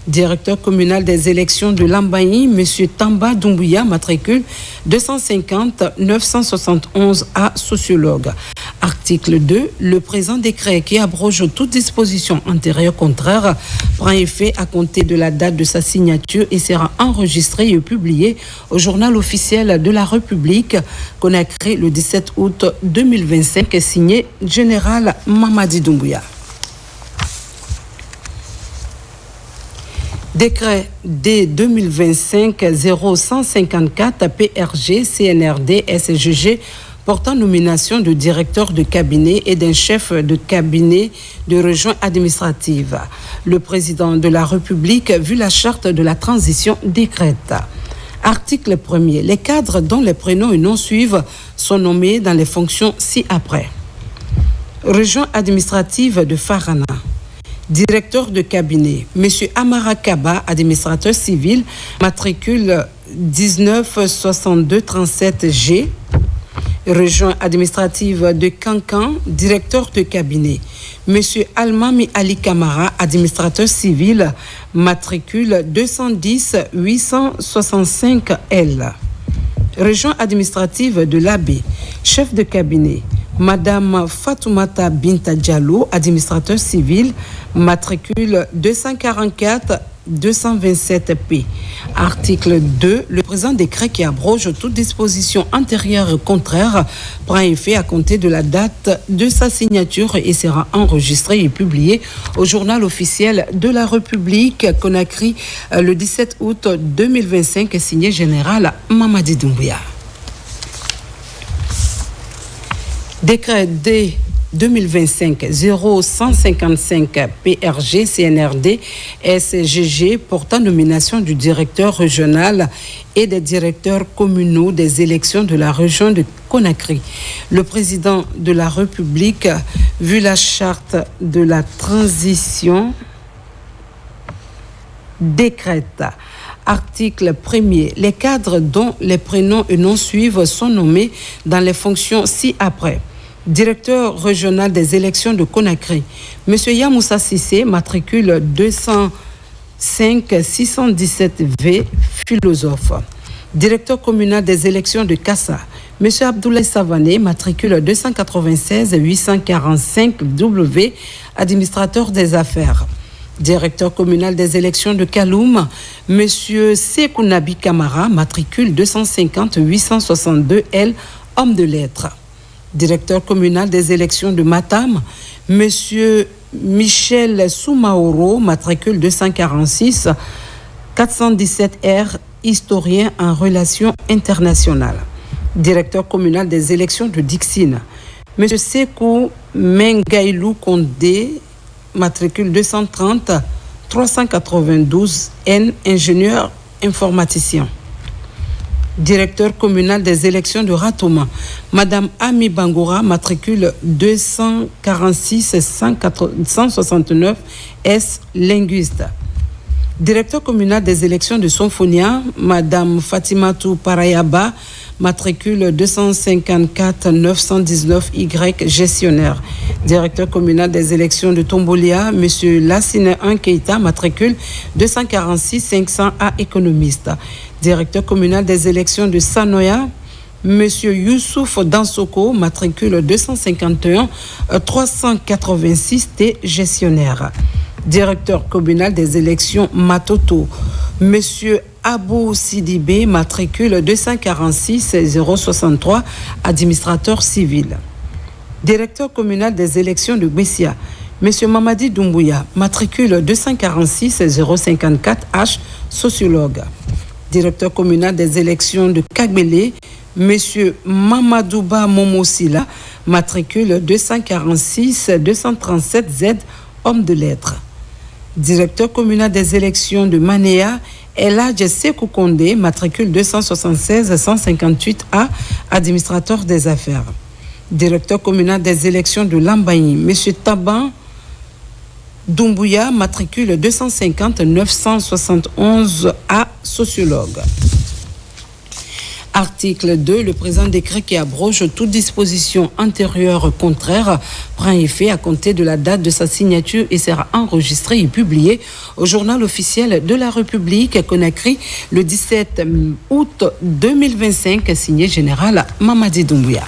Directeur communal des élections de Lambaï, M. Tamba Doumbouya, matricule 250 971A, sociologue. Article 2. Le présent décret qui abroge toute disposition antérieure contraire prend effet à compter de la date de sa signature et sera enregistré et publié au journal officiel de la République Conakry le 17 août 2025, signé Général Mamadi Doumbouya. Décret D 2025-0154 PRG CNRD SGG portant nomination de directeur de cabinet et d'un chef de cabinet de région administrative. Le président de la République, vu la charte de la transition, décrète. Article 1er. Les cadres dont les prénoms et noms suivent sont nommés dans les fonctions ci-après. Région administrative de Farana. Directeur de cabinet, M. Amara Kaba, administrateur civil, matricule 196237G. Région administrative de Kankan, directeur de cabinet, M. Almami Ali Kamara, administrateur civil, matricule 210-865L. Région administrative de l'Abbé, chef de cabinet, Madame Fatoumata Binta Diallo, administrateur civil, matricule 244-227P. Article 2. Le présent décret qui abroge toute disposition antérieure et contraire prend effet à compter de la date de sa signature et sera enregistré et publié au journal officiel de la République Conakry le 17 août 2025, signé Général Mamadi Doumbouya. Décret D 2025-0155 PRG CNRD SGG portant nomination du directeur régional et des directeurs communaux des élections de la région de Conakry. Le président de la République, vu la charte de la transition, décrète. Article 1er. Les cadres dont les prénoms et noms suivent sont nommés dans les fonctions ci-après. Directeur régional des élections de Conakry, M. Yamoussa Sissé, matricule 205 617V, philosophe. Directeur communal des élections de Kassa, M. Abdoulaye Savané, matricule 296 845 W, administrateur des affaires. Directeur communal des élections de Kaloum, M. Sekounabi Kamara, matricule 250 862 L, homme de lettres. Directeur communal des élections de Matam, M. Michel Soumaoro, matricule 246 417 R, historien en relations internationales. Directeur communal des élections de Dixine, M. Sekou Mengailou Kondé, matricule 230 392 N, ingénieur informaticien. Directeur communal des élections de Ratouma, Madame Ami Bangoura, matricule 246 169 S, linguiste. Directeur communal des élections de Sonfonia, Madame Fatimatou Parayaba, matricule 254 919 Y, gestionnaire. Directeur communal des élections de Tombolia, Monsieur Lassine Keita, matricule 246 500 A, économiste. Directeur communal des élections de Sanoya, Monsieur Youssouf Dansoko, matricule 251 386 T, gestionnaire. Directeur communal des élections Matoto, Monsieur Abou Sidibé, matricule 246 063, administrateur civil. Directeur communal des élections de Bessia, Monsieur Mamadi Doumbouya, matricule 246 054 H, sociologue. Directeur communal des élections de Kagbele, Monsieur Mamadouba Momosila, matricule 246 237 Z, homme de lettres. Directeur communal des élections de Manéa, Eladje Sekou Kondé, matricule 276 158 A, administrateur des affaires. Directeur communal des élections de Lambaye, M. Taban Doumbouya, matricule 250 971 A, sociologue. Article 2, le présent décret qui abroge toute disposition antérieure contraire prend effet à compter de la date de sa signature et sera enregistré et publié au journal officiel de la République Conakry le 17 août 2025, signé général Mamadi Doumbouya.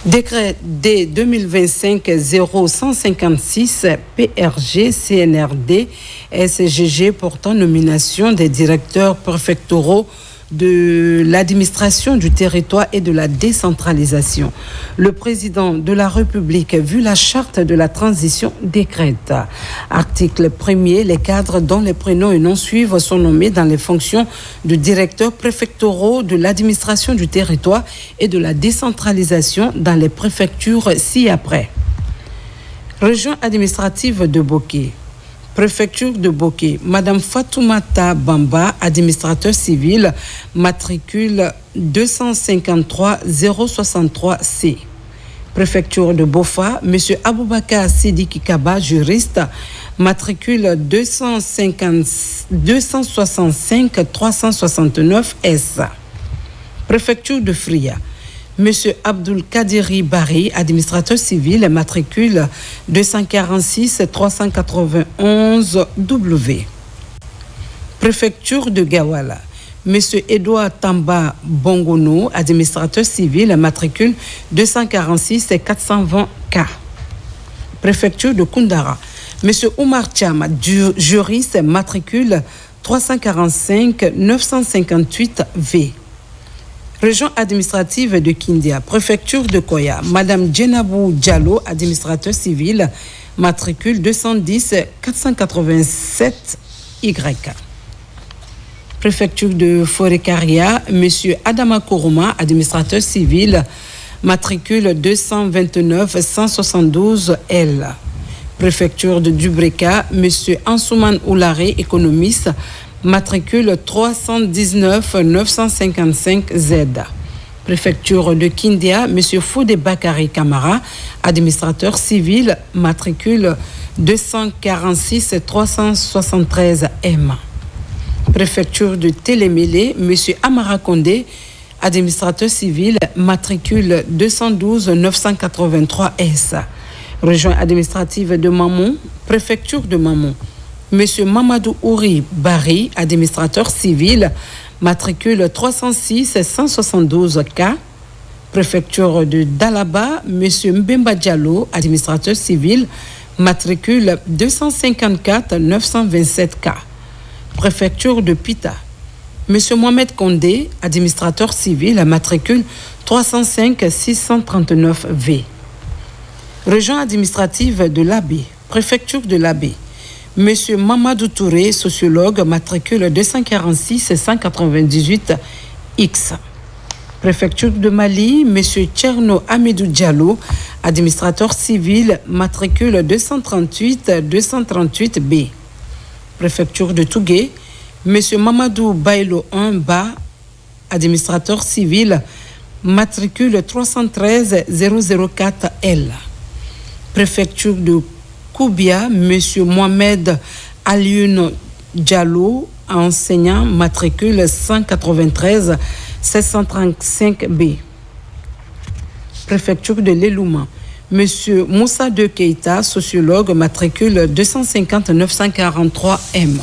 Décret D 2025-0156 PRG CNRD SGG portant nomination des directeurs préfectoraux de l'administration du territoire et de la décentralisation. Le président de la République, vu la charte de la transition, décrète. Article 1er, les cadres dont les prénoms et noms suivent sont nommés dans les fonctions de directeurs préfectoraux de l'administration du territoire et de la décentralisation dans les préfectures ci-après. Région administrative de Boké. Préfecture de Boké, Madame Fatoumata Bamba, administrateur civil, matricule 253 063 C. Préfecture de Bofa, Monsieur Aboubakar Sidiki Kaba, juriste, matricule 265 369 S. Préfecture de Fria, Monsieur Abdul Kadiri Bari, administrateur civil, matricule 246 391 W. Préfecture de Gawala, Monsieur Edouard Tamba Bongono, administrateur civil, matricule 246 420 K. Préfecture de Koundara, Monsieur Oumar Cham, juriste, matricule 345 958 V. Région administrative de Kindia, préfecture de Koya, Madame Djenabou Diallo, administrateur civil, matricule 210 487 Y. Préfecture de Forêt-Caria, Monsieur Adama Kourouma, administrateur civil, matricule 229 172 L. Préfecture de Dubreka, Monsieur Ansouman Oulare, économiste, matricule 319 955 Z. Préfecture de Kindia, M. Fodé Bakari Kamara, administrateur civil, matricule 246 373 M. Préfecture de Télémélé, M. Amara Kondé, administrateur civil, matricule 212 983 S. Région administrative de Mamon, préfecture de Mamon. Monsieur Mamadou Ouri Bari, administrateur civil, matricule 306 172 K. Préfecture de Dalaba, monsieur Mbemba Diallo, administrateur civil, matricule 254 927 K. Préfecture de Pita. Monsieur Mohamed Kondé, administrateur civil, matricule 305 639 V. Région administrative de l'Abbé, préfecture de l'Abbé. Monsieur Mamadou Touré, sociologue, matricule 246 198 X. Préfecture de Mali, monsieur Tcherno Amidou Diallo, administrateur civil, matricule 238 238 B. Préfecture de Tougué, monsieur Mamadou Bailo Ba, administrateur civil, matricule 313 004 L. Préfecture de Koubia, monsieur Mohamed Alioune Diallo, enseignant, matricule 193 735 B. Préfecture de l'Elouma, monsieur Moussa De Keita, sociologue, matricule 250 943 M.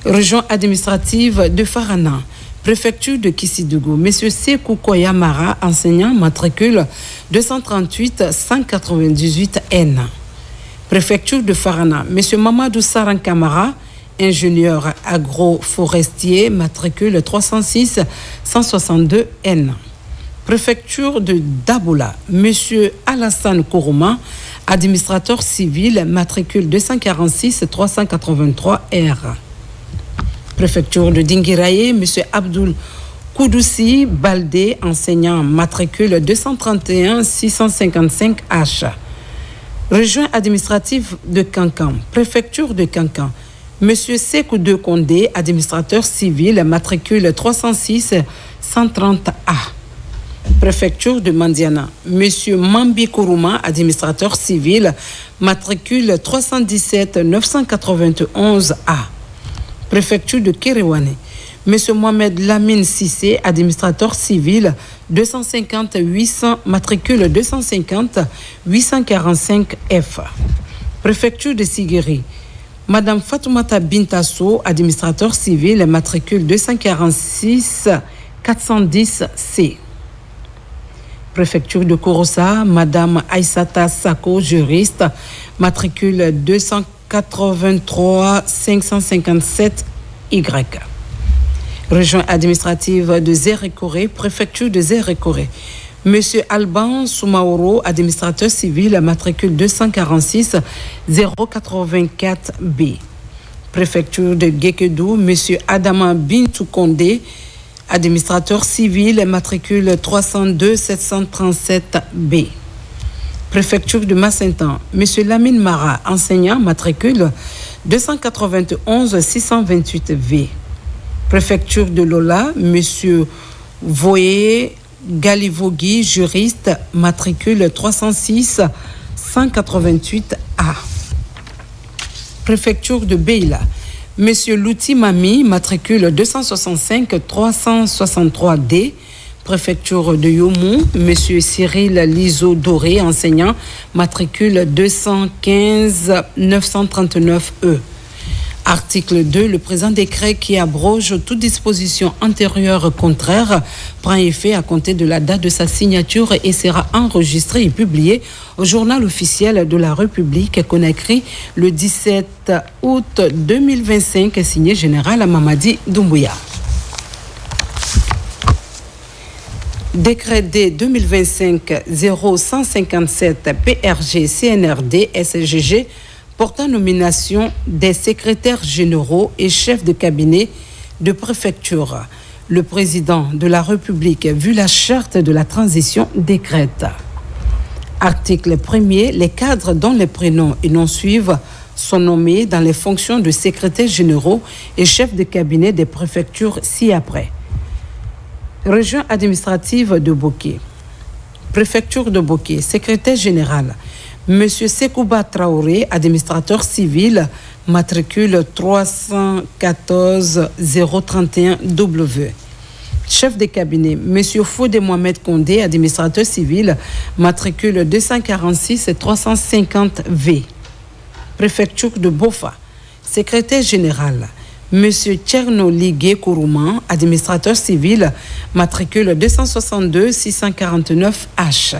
Région administrative de Farana, préfecture de Kissidougou, monsieur Sekou Koyamara, enseignant, matricule 238 198 N. Préfecture de Farana, monsieur Mamadou Saran Kamara, ingénieur agroforestier, matricule 306 162 N. Préfecture de Daboula, monsieur Alassane Kourouma, administrateur civil, matricule 246 383 R. Préfecture de Dinguiraye, monsieur Abdoul Koudoussi Baldé, enseignant, matricule 231 655 H. Région administrative de Kankan, préfecture de Kankan, monsieur Sekou De Kondé, administrateur civil, matricule 306 130 A. Préfecture de Mandiana, monsieur Mambi Kourouma, administrateur civil, matricule 317 991 A. Préfecture de Kéréouane, monsieur Mohamed Lamine Sissé, administrateur civil, 250 800, matricule 250 845 F. Préfecture de Siguiri, madame Fatoumata Bintasso, administrateur civil, matricule 246 410 C. Préfecture de Korossa, madame Aïssata Sako, juriste, matricule 283 557 Y. Région administrative de Zérekoré, préfecture de Zérekoré. Monsieur Alban Soumaoro, administrateur civil, matricule 246 084 B. Préfecture de Gekedou, monsieur Adama Bintou Kondé, administrateur civil, matricule 302 737 B. Préfecture de Massintan, monsieur Lamine Mara, enseignant, matricule 291 628 V. Préfecture de Lola, monsieur Voyer Galivogui, juriste, matricule 306 188 A. Préfecture de Beila, monsieur Louti Mami, matricule 265 363 D. Préfecture de Yomou, monsieur Cyril Lizo Doré, enseignant, matricule 215 939 E. Article 2, le présent décret qui abroge toute disposition antérieure contraire prend effet à compter de la date de sa signature et sera enregistré et publié au journal officiel de la République Conakry le 17 août 2025, signé général Mamadi Doumbouya. Décret D 2025-0157 PRG CNRD SGG portant nomination des secrétaires généraux et chefs de cabinet de préfecture. Le président de la République, vu la charte de la transition, décrète. Article 1er. Les cadres dont les prénoms et noms suivent sont nommés dans les fonctions de secrétaires généraux et chefs de cabinet des préfectures ci-après. Région administrative de Boké. Préfecture de Boké. Secrétaire général, monsieur Sekouba Traoré, administrateur civil, matricule 314 031 W. Chef de cabinet, M. Fodé Mohamed Condé, administrateur civil, matricule 246 350V. Préfecture de Bofa. Secrétaire général, M. Tcherno Ligué Kourouman, administrateur civil, matricule 262 649H.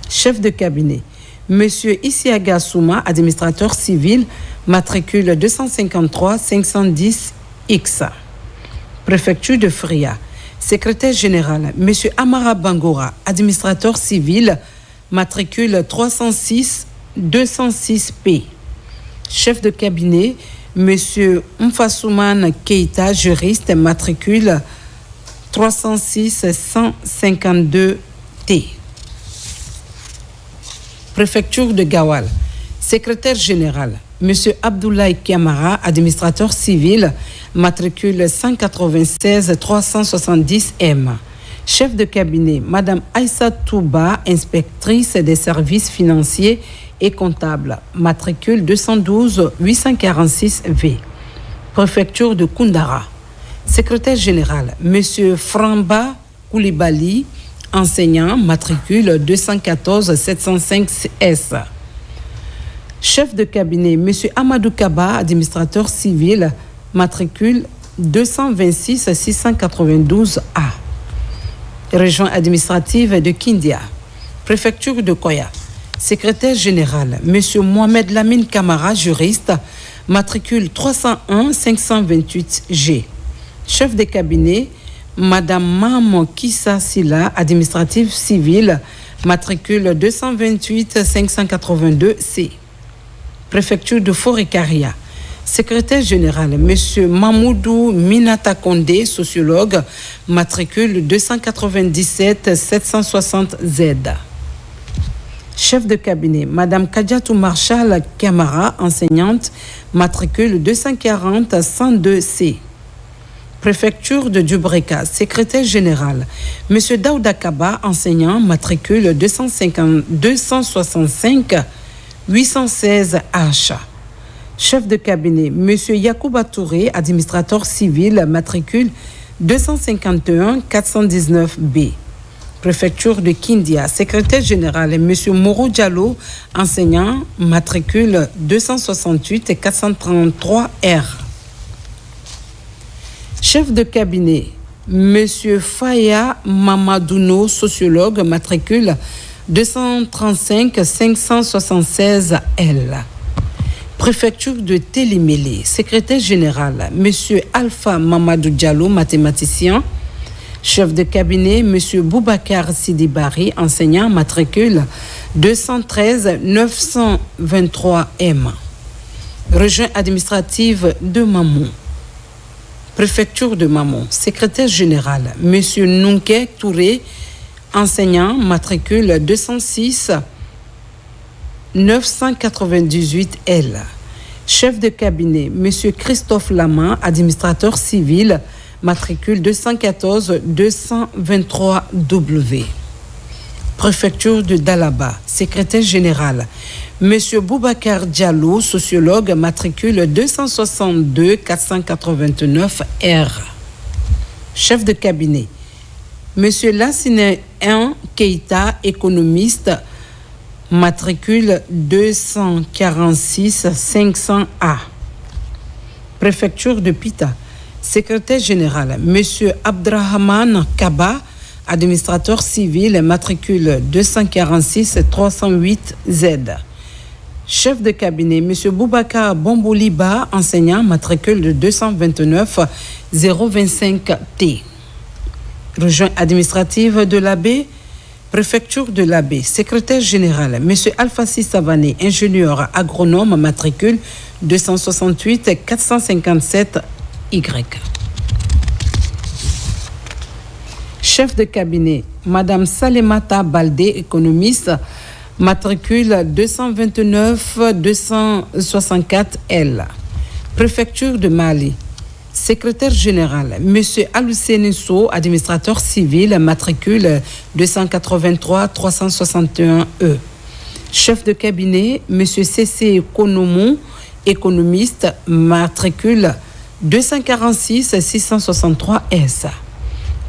Chef de cabinet, M. Isiaga Souma, administrateur civil, matricule 253 510X. Préfecture de Fria. Secrétaire général, M. Amara Bangora, administrateur civil, matricule 306 206P. Chef de cabinet, M. Mfasouman Keita, juriste, matricule 306 152T. Préfecture de Gawal. Secrétaire général, M. Abdoulaye Kiamara, administrateur civil, matricule 196 370M. Chef de cabinet, Mme Aïssa Touba, inspectrice des services financiers et comptables, matricule 212 846V. Préfecture de Koundara. Secrétaire général, M. Framba Koulibaly, enseignant, matricule 214 705S. Chef de cabinet, M. Amadou Kaba, administrateur civil, matricule 226 692A. Région administrative de Kindia. Préfecture de Koya. Secrétaire général, M. Mohamed Lamine Kamara, juriste, matricule 301 528G. Chef de cabinet, Mme Mam Kissa Silla, administrative civile, matricule 228 582C. Préfecture de Forêt-Caria. Secrétaire général, M. Mamoudou Minata Kondé, sociologue, matricule 297 760Z. Chef de cabinet, Mme Kadiatou Marshall Kamara, enseignante, matricule 240 102C. Préfecture de Dubreka, secrétaire général, M. Daouda Kaba, enseignant, matricule 265 816H. Chef de cabinet, M. Yacouba Touré, administrateur civil, matricule 251 419B. Préfecture de Kindia, secrétaire général, M. Moro Diallo, enseignant, matricule 268 433R. Chef de cabinet, M. Faya Mamadouno, sociologue, matricule 235 576L. Préfecture de Télimélé, secrétaire général, M. Alpha Mamadou Diallo, mathématicien. Chef de cabinet, M. Boubacar Sidibari, enseignant, matricule 213 923M. Région administrative de Mamon. Préfecture de Mamon, secrétaire général, M. Nunke Touré, enseignant, matricule 206 998L. Chef de cabinet, M. Christophe Lama, administrateur civil, matricule 214 223W. Préfecture de Dalaba, secrétaire général, M. Boubacar Diallo, sociologue, matricule 262 489R. Chef de cabinet, M. Lassine Keita, économiste, matricule 246 500A. Préfecture de Pita. Secrétaire général, M. Abdrahman Kaba, administrateur civil, matricule 246 308Z. Chef de cabinet, M. Boubacar Bomboliba, enseignant, matricule de 229 025T. Région administrative de l'Abbé, préfecture de l'Abbé, secrétaire général, M. Alfassi Savané, ingénieur agronome, matricule 268 457Y. Chef de cabinet, Mme Salemata Baldé, économiste, matricule 229 264L. Préfecture de Mali. Secrétaire général, M. Aloussenisso, administrateur civil, matricule 283 361E. Chef de cabinet, M. C.C. Konomou, économiste, matricule 246 663S.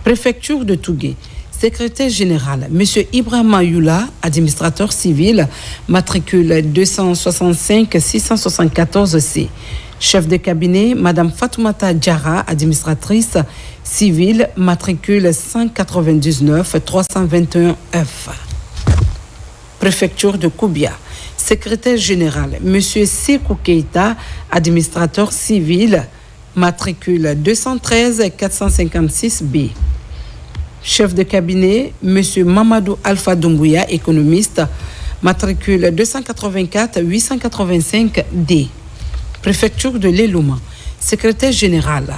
Préfecture de Tougué. Secrétaire général, M. Ibrahima Youla, administrateur civil, matricule 265-674C. Chef de cabinet, Mme Fatoumata Diarra, administratrice civile, matricule 199-321F. Préfecture de Koubia. Secrétaire général, M. Sekou Keita, administrateur civil, matricule 213-456B. Chef de cabinet, M. Mamadou Alpha Doumbouya, économiste, matricule 284-885D. Préfecture de l'Elouma. Secrétaire général,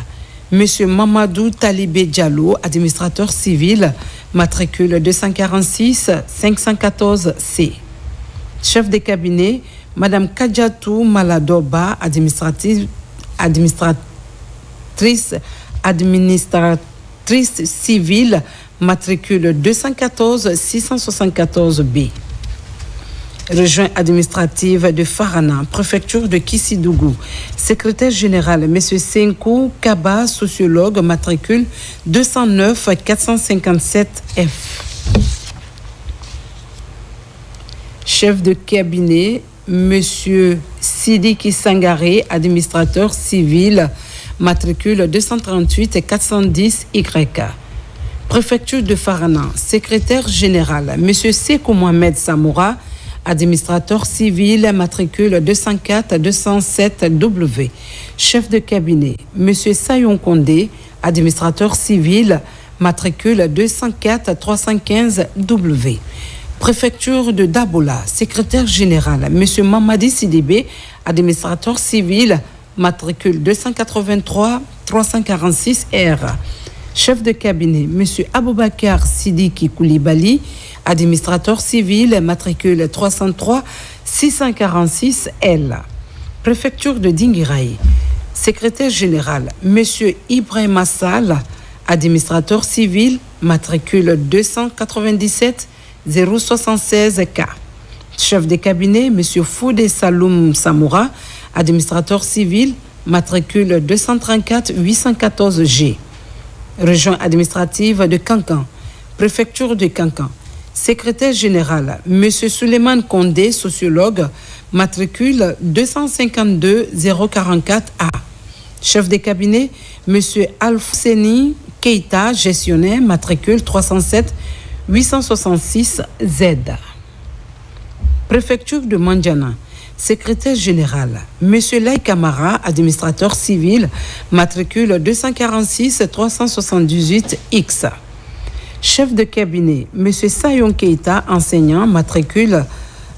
M. Mamadou Talibé Diallo, administrateur civil, matricule 246-514C. Chef de cabinet, Mme Kadjatou Maladoba, administratrice civile, matricule 214-674B. Région administrative de Farana, préfecture de Kissidougou. Secrétaire général, M. Senkou Kaba, sociologue, matricule 209-457F. Chef de cabinet, M. Sidiki Sangaré, administrateur civil, matricule 238-410Y. Préfecture de Farana, secrétaire général, M. Sekou Mohamed Samoura, administrateur civil, matricule 204-207W. Chef de cabinet, M. Sayon Kondé, administrateur civil, matricule 204-315W. Préfecture de Dabola, secrétaire général, M. Mamadi Sidibé, administrateur civil, matricule 283-346R. Chef de cabinet, M. Aboubakar Sidiki Koulibaly, administrateur civil, matricule 303-646L. Préfecture de Dinguiraï. Secrétaire général, M. Ibrahim Assal, administrateur civil, matricule 297-076K. Chef de cabinet, M. Foudé Saloum Samoura, administrateur civil, matricule 234-814G. Région administrative de Kankan. Préfecture de Kankan. Secrétaire général, M. Souleymane Kondé, sociologue, matricule 252-044A. Chef de cabinet, M. Alfousseni Keita, gestionnaire, matricule 307-866Z. Préfecture de Mandjana. Secrétaire général, M. Laï Kamara, administrateur civil, matricule 246-378X. Chef de cabinet, M. Sayon Keita, enseignant, matricule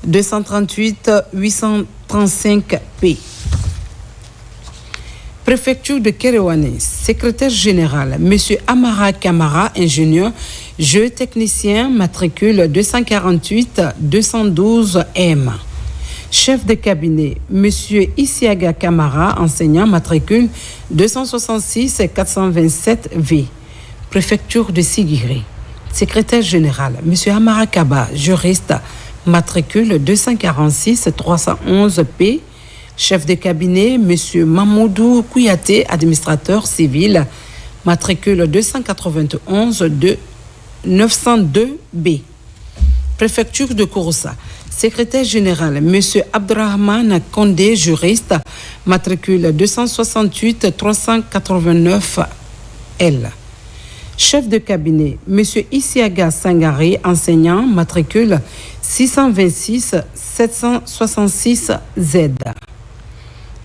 238-835P. Préfecture de Kéréouane, secrétaire général, M. Amara Kamara, ingénieur, géotechnicien, matricule 248-212M. Chef de cabinet, M. Isiaga Kamara, enseignant, matricule 266-427V. Préfecture de Sigiri. Secrétaire général, M. Amara Kaba, juriste, matricule 246-311P. Chef de cabinet, M. Mamoudou Kouyaté, administrateur civil, matricule 291-902B. Préfecture de Kouroussa. Secrétaire général, M. Abdrahman Kondé, juriste, matricule 268-389L. Chef de cabinet, M. Isiaga Sangari, enseignant, matricule 626-766Z.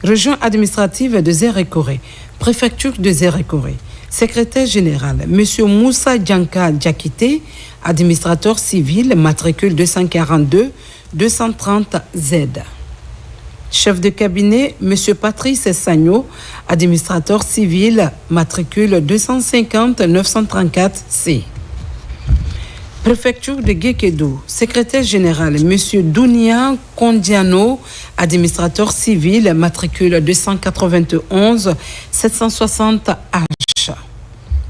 Région administrative de Zérekoré. Préfecture de Zérekoré. Secrétaire général, M. Moussa Djanka Djakité, administrateur civil, matricule 242-230Z. Chef de cabinet, M. Patrice Sagno, administrateur civil, matricule 250-934C. Préfecture de Guékédou. Secrétaire général, M. Dounia Kondiano, administrateur civil, matricule 291-760H.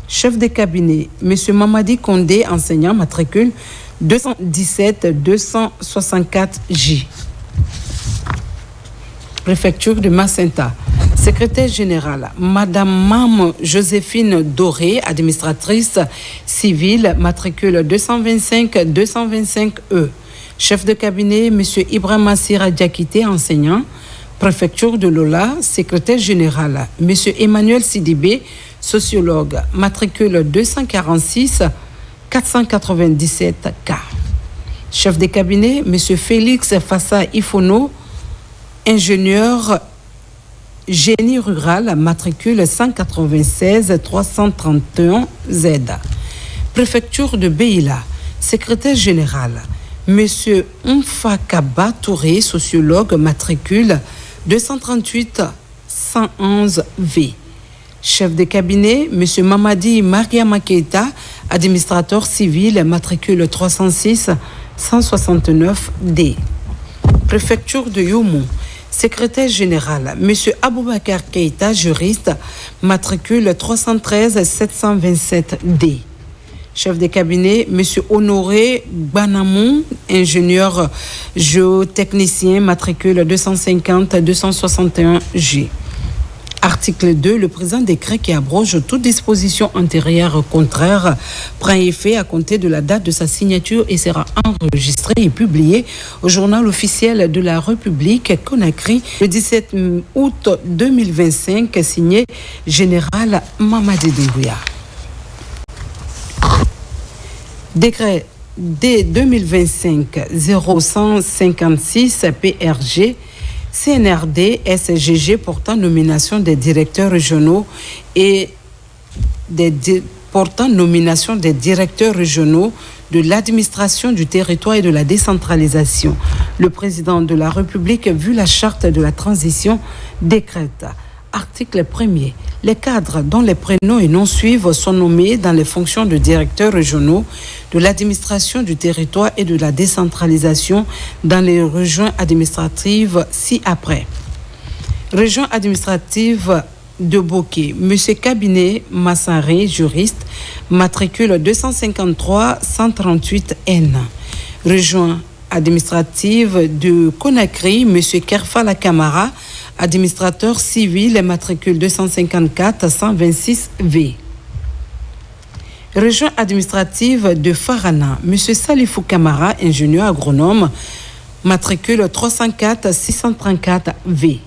Chef de cabinet, M. Mamadi Kondé, enseignant, matricule 217-264J. Préfecture de Macenta. Secrétaire générale, Madame Mam Joséphine Doré, administratrice civile, matricule 225-225E. Chef de cabinet, M. Ibrahim Assira Diakité, enseignant, préfecture de Lola, secrétaire général, M. Emmanuel Sidibé, sociologue, matricule 246-497K. Chef de cabinet, M. Félix Fassa Ifono, ingénieur génie rural, matricule 196-331Z. Préfecture de Beila, secrétaire général, M. Mfakaba Touré, sociologue, matricule 238-111V. Chef de cabinet, M. Mamadi Mariama Keita, administrateur civil, matricule 306-169D. Préfecture de Youmou, secrétaire général, M. Aboubakar Keita, juriste, matricule 313-727D. Chef de cabinet, M. Honoré Banamon, ingénieur géotechnicien, matricule 250-261G. Article 2, le présent décret qui abroge toute disposition antérieure contraire prend effet à compter de la date de sa signature et sera enregistré et publié au journal officiel de la République Conakry le 17 août 2025, signé Général Mamadi Doumbouya. Décret D2025-0156 PRG CNRD SGG portant nomination des directeurs régionaux et portant nomination des directeurs régionaux de l'administration du territoire et de la décentralisation. Le président de la République, vu la charte de la transition, décrète. Article 1er. Les cadres dont les prénoms et noms suivent sont nommés dans les fonctions de directeurs régionaux de l'administration du territoire et de la décentralisation dans les régions administratives ci-après. Région administrative de Boké, M. Cabinet Massaré, juriste, matricule 253-138N. Région administrative de Conakry, M. Kerfala Kamara, administrateur civil, matricule 254-126V. Région administrative de Farana, M. Salifou Kamara, ingénieur agronome, matricule 304-634V.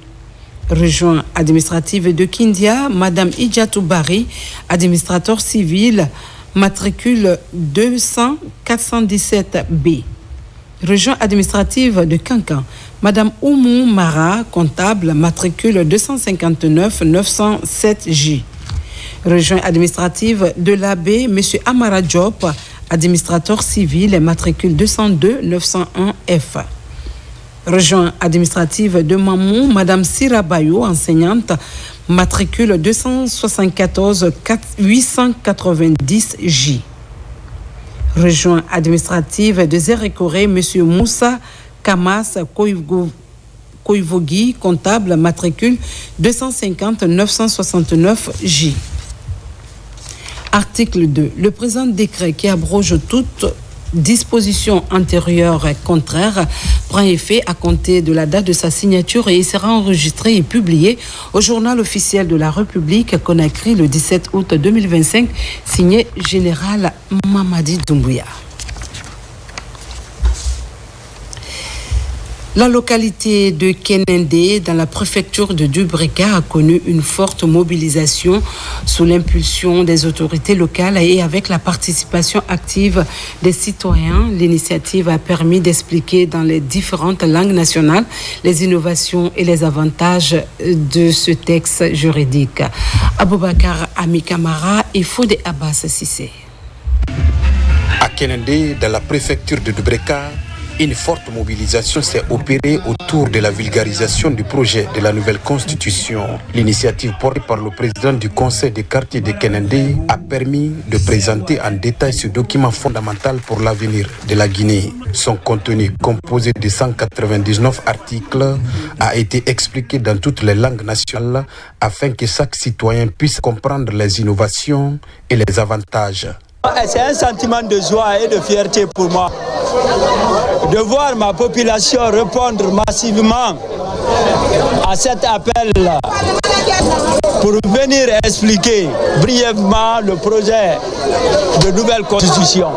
Région administrative de Kindia, Mme Idjatou Bari, administrateur civil, matricule 200-417B. Région administrative de Kankan, Mme Oumou Mara, comptable, matricule 259-907J. Région administrative de l'Abbé, M. Amara Diop, administrateur civil, matricule 202-901F. Région administrative de Mamou, Mme Sira Bayo, enseignante, matricule 274-890J. Région administrative de Zérékoré, M. Moussa Kamas Koivogi, comptable, matricule 250-969J. Article 2. Le présent décret qui abroge toute disposition antérieure contraire prend effet à compter de la date de sa signature et il sera enregistré et publié au journal officiel de la République Conakry le 17 août 2025, signé Général Mamadi Doumbouya. La localité de Kenendé, dans la préfecture de Dubrika, a connu une forte mobilisation sous l'impulsion des autorités locales et avec la participation active des citoyens. L'initiative a permis d'expliquer dans les différentes langues nationales les innovations et les avantages de ce texte juridique. Aboubakar Ami Kamara et Fodé Abbas Sissé. À Kenendé, dans la préfecture de Dubrika, une forte mobilisation s'est opérée autour de la vulgarisation du projet de la nouvelle constitution. L'initiative portée par le président du conseil des quartiers de Kenendé a permis de présenter en détail ce document fondamental pour l'avenir de la Guinée. Son contenu, composé de 199 articles, a été expliqué dans toutes les langues nationales afin que chaque citoyen puisse comprendre les innovations et les avantages. C'est un sentiment de joie et de fierté pour moi de voir ma population répondre massivement à cet appel pour venir expliquer brièvement le projet de nouvelle constitution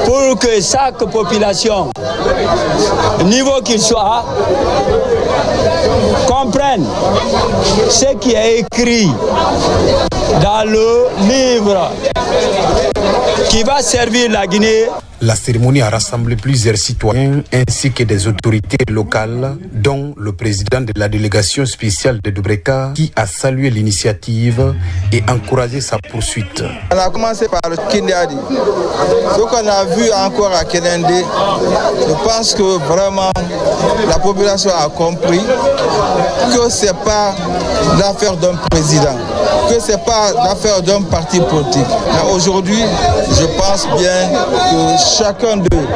pour que chaque population, niveau qu'il soit, comprenne ce qui est écrit dans le livre qui va servir la Guinée. La cérémonie a rassemblé plusieurs citoyens ainsi que des autorités locales, dont le président de la délégation spéciale de Dubreka, qui a salué l'initiative et encouragé sa poursuite. On a commencé par le Kindiadi. Ce qu'on a vu encore à Kenende, je pense que vraiment la population a compris que ce n'est pas l'affaire d'un président, que ce n'est pas l'affaire d'un parti politique. Mais aujourd'hui, je pense bien que chacun d'eux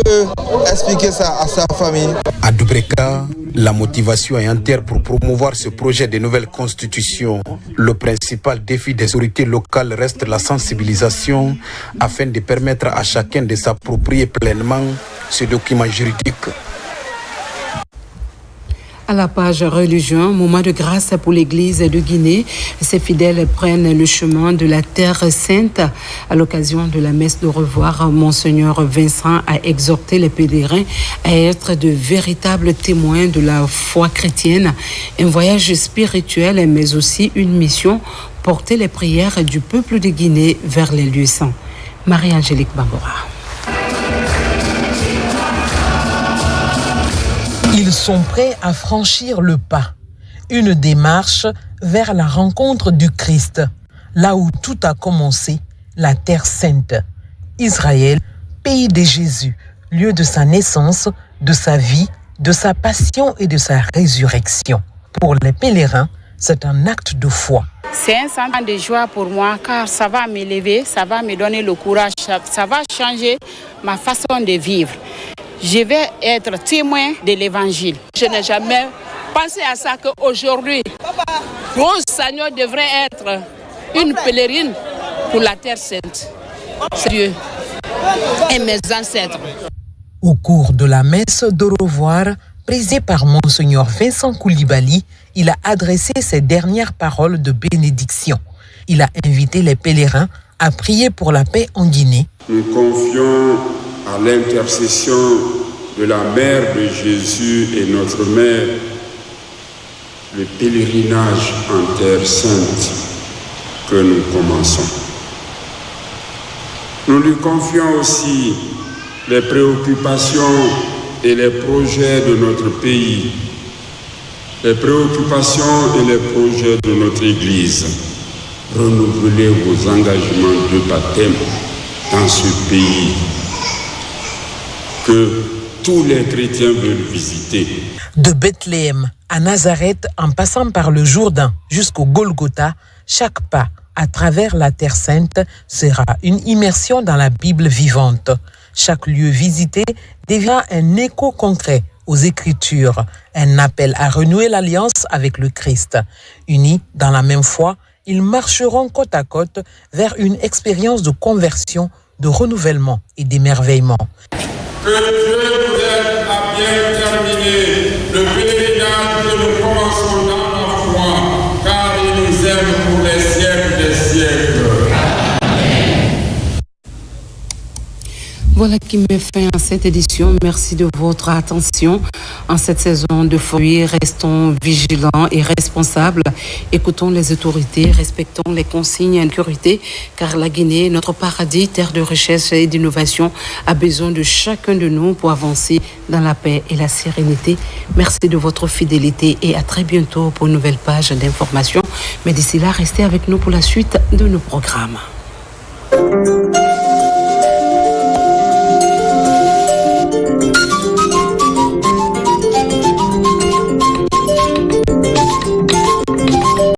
peut expliquer ça à sa famille. À Dubreka, la motivation est entière pour promouvoir ce projet de nouvelle constitution. Le principal défi des autorités locales reste la sensibilisation afin de permettre à chacun de s'approprier pleinement ce document juridique. À la page religion, moment de grâce pour l'Église de Guinée. Ses fidèles prennent le chemin de la Terre Sainte. À l'occasion de la messe de revoir, Monseigneur Vincent a exhorté les pèlerins à être de véritables témoins de la foi chrétienne. Un voyage spirituel, mais aussi une mission, porter les prières du peuple de Guinée vers les lieux saints. Marie-Angélique Bambora. Ils sont prêts à franchir le pas, une démarche vers la rencontre du Christ, là où tout a commencé, la Terre Sainte, Israël, pays de Jésus, lieu de sa naissance, de sa vie, de sa passion et de sa résurrection. Pour les pèlerins, c'est un acte de foi. C'est un sentiment de joie pour moi car ça va m'élever, ça va me donner le courage, ça va changer ma façon de vivre. Je vais être témoin de l'évangile. Je n'ai jamais pensé à ça qu'aujourd'hui, Rose Sagnon devrait être une pèlerine pour la Terre Sainte. C'est Dieu et mes ancêtres. Au cours de la messe de revoir, présidée par Monseigneur Vincent Koulibaly, il a adressé ses dernières paroles de bénédiction. Il a invité les pèlerins à prier pour la paix en Guinée. Nous confions à l'intercession de la Mère de Jésus et notre Mère, le pèlerinage en Terre Sainte que nous commençons. Nous lui confions aussi les préoccupations et les projets de notre pays, les préoccupations et les projets de notre Église. Renouvelez vos engagements de baptême dans ce pays que tous les chrétiens veulent visiter. De Bethléem à Nazareth, en passant par le Jourdain jusqu'au Golgotha, chaque pas à travers la Terre Sainte sera une immersion dans la Bible vivante. Chaque lieu visité devient un écho concret aux Écritures, un appel à renouer l'alliance avec le Christ. Unis dans la même foi, ils marcheront côte à côte vers une expérience de conversion, de renouvellement et d'émerveillement. Que Dieu nous aide à bien terminer le pèlerinage que nous commençons dans la foi, car il nous aime pour les siècles des siècles. Voilà qui met fin à cette édition. Merci de votre attention. En cette saison de folie, restons vigilants et responsables. Écoutons les autorités, respectons les consignes de sécurité, car la Guinée, notre paradis, terre de recherche et d'innovation, a besoin de chacun de nous pour avancer dans la paix et la sérénité. Merci de votre fidélité et à très bientôt pour une nouvelle page d'information. Mais d'ici là, restez avec nous pour la suite de nos programmes.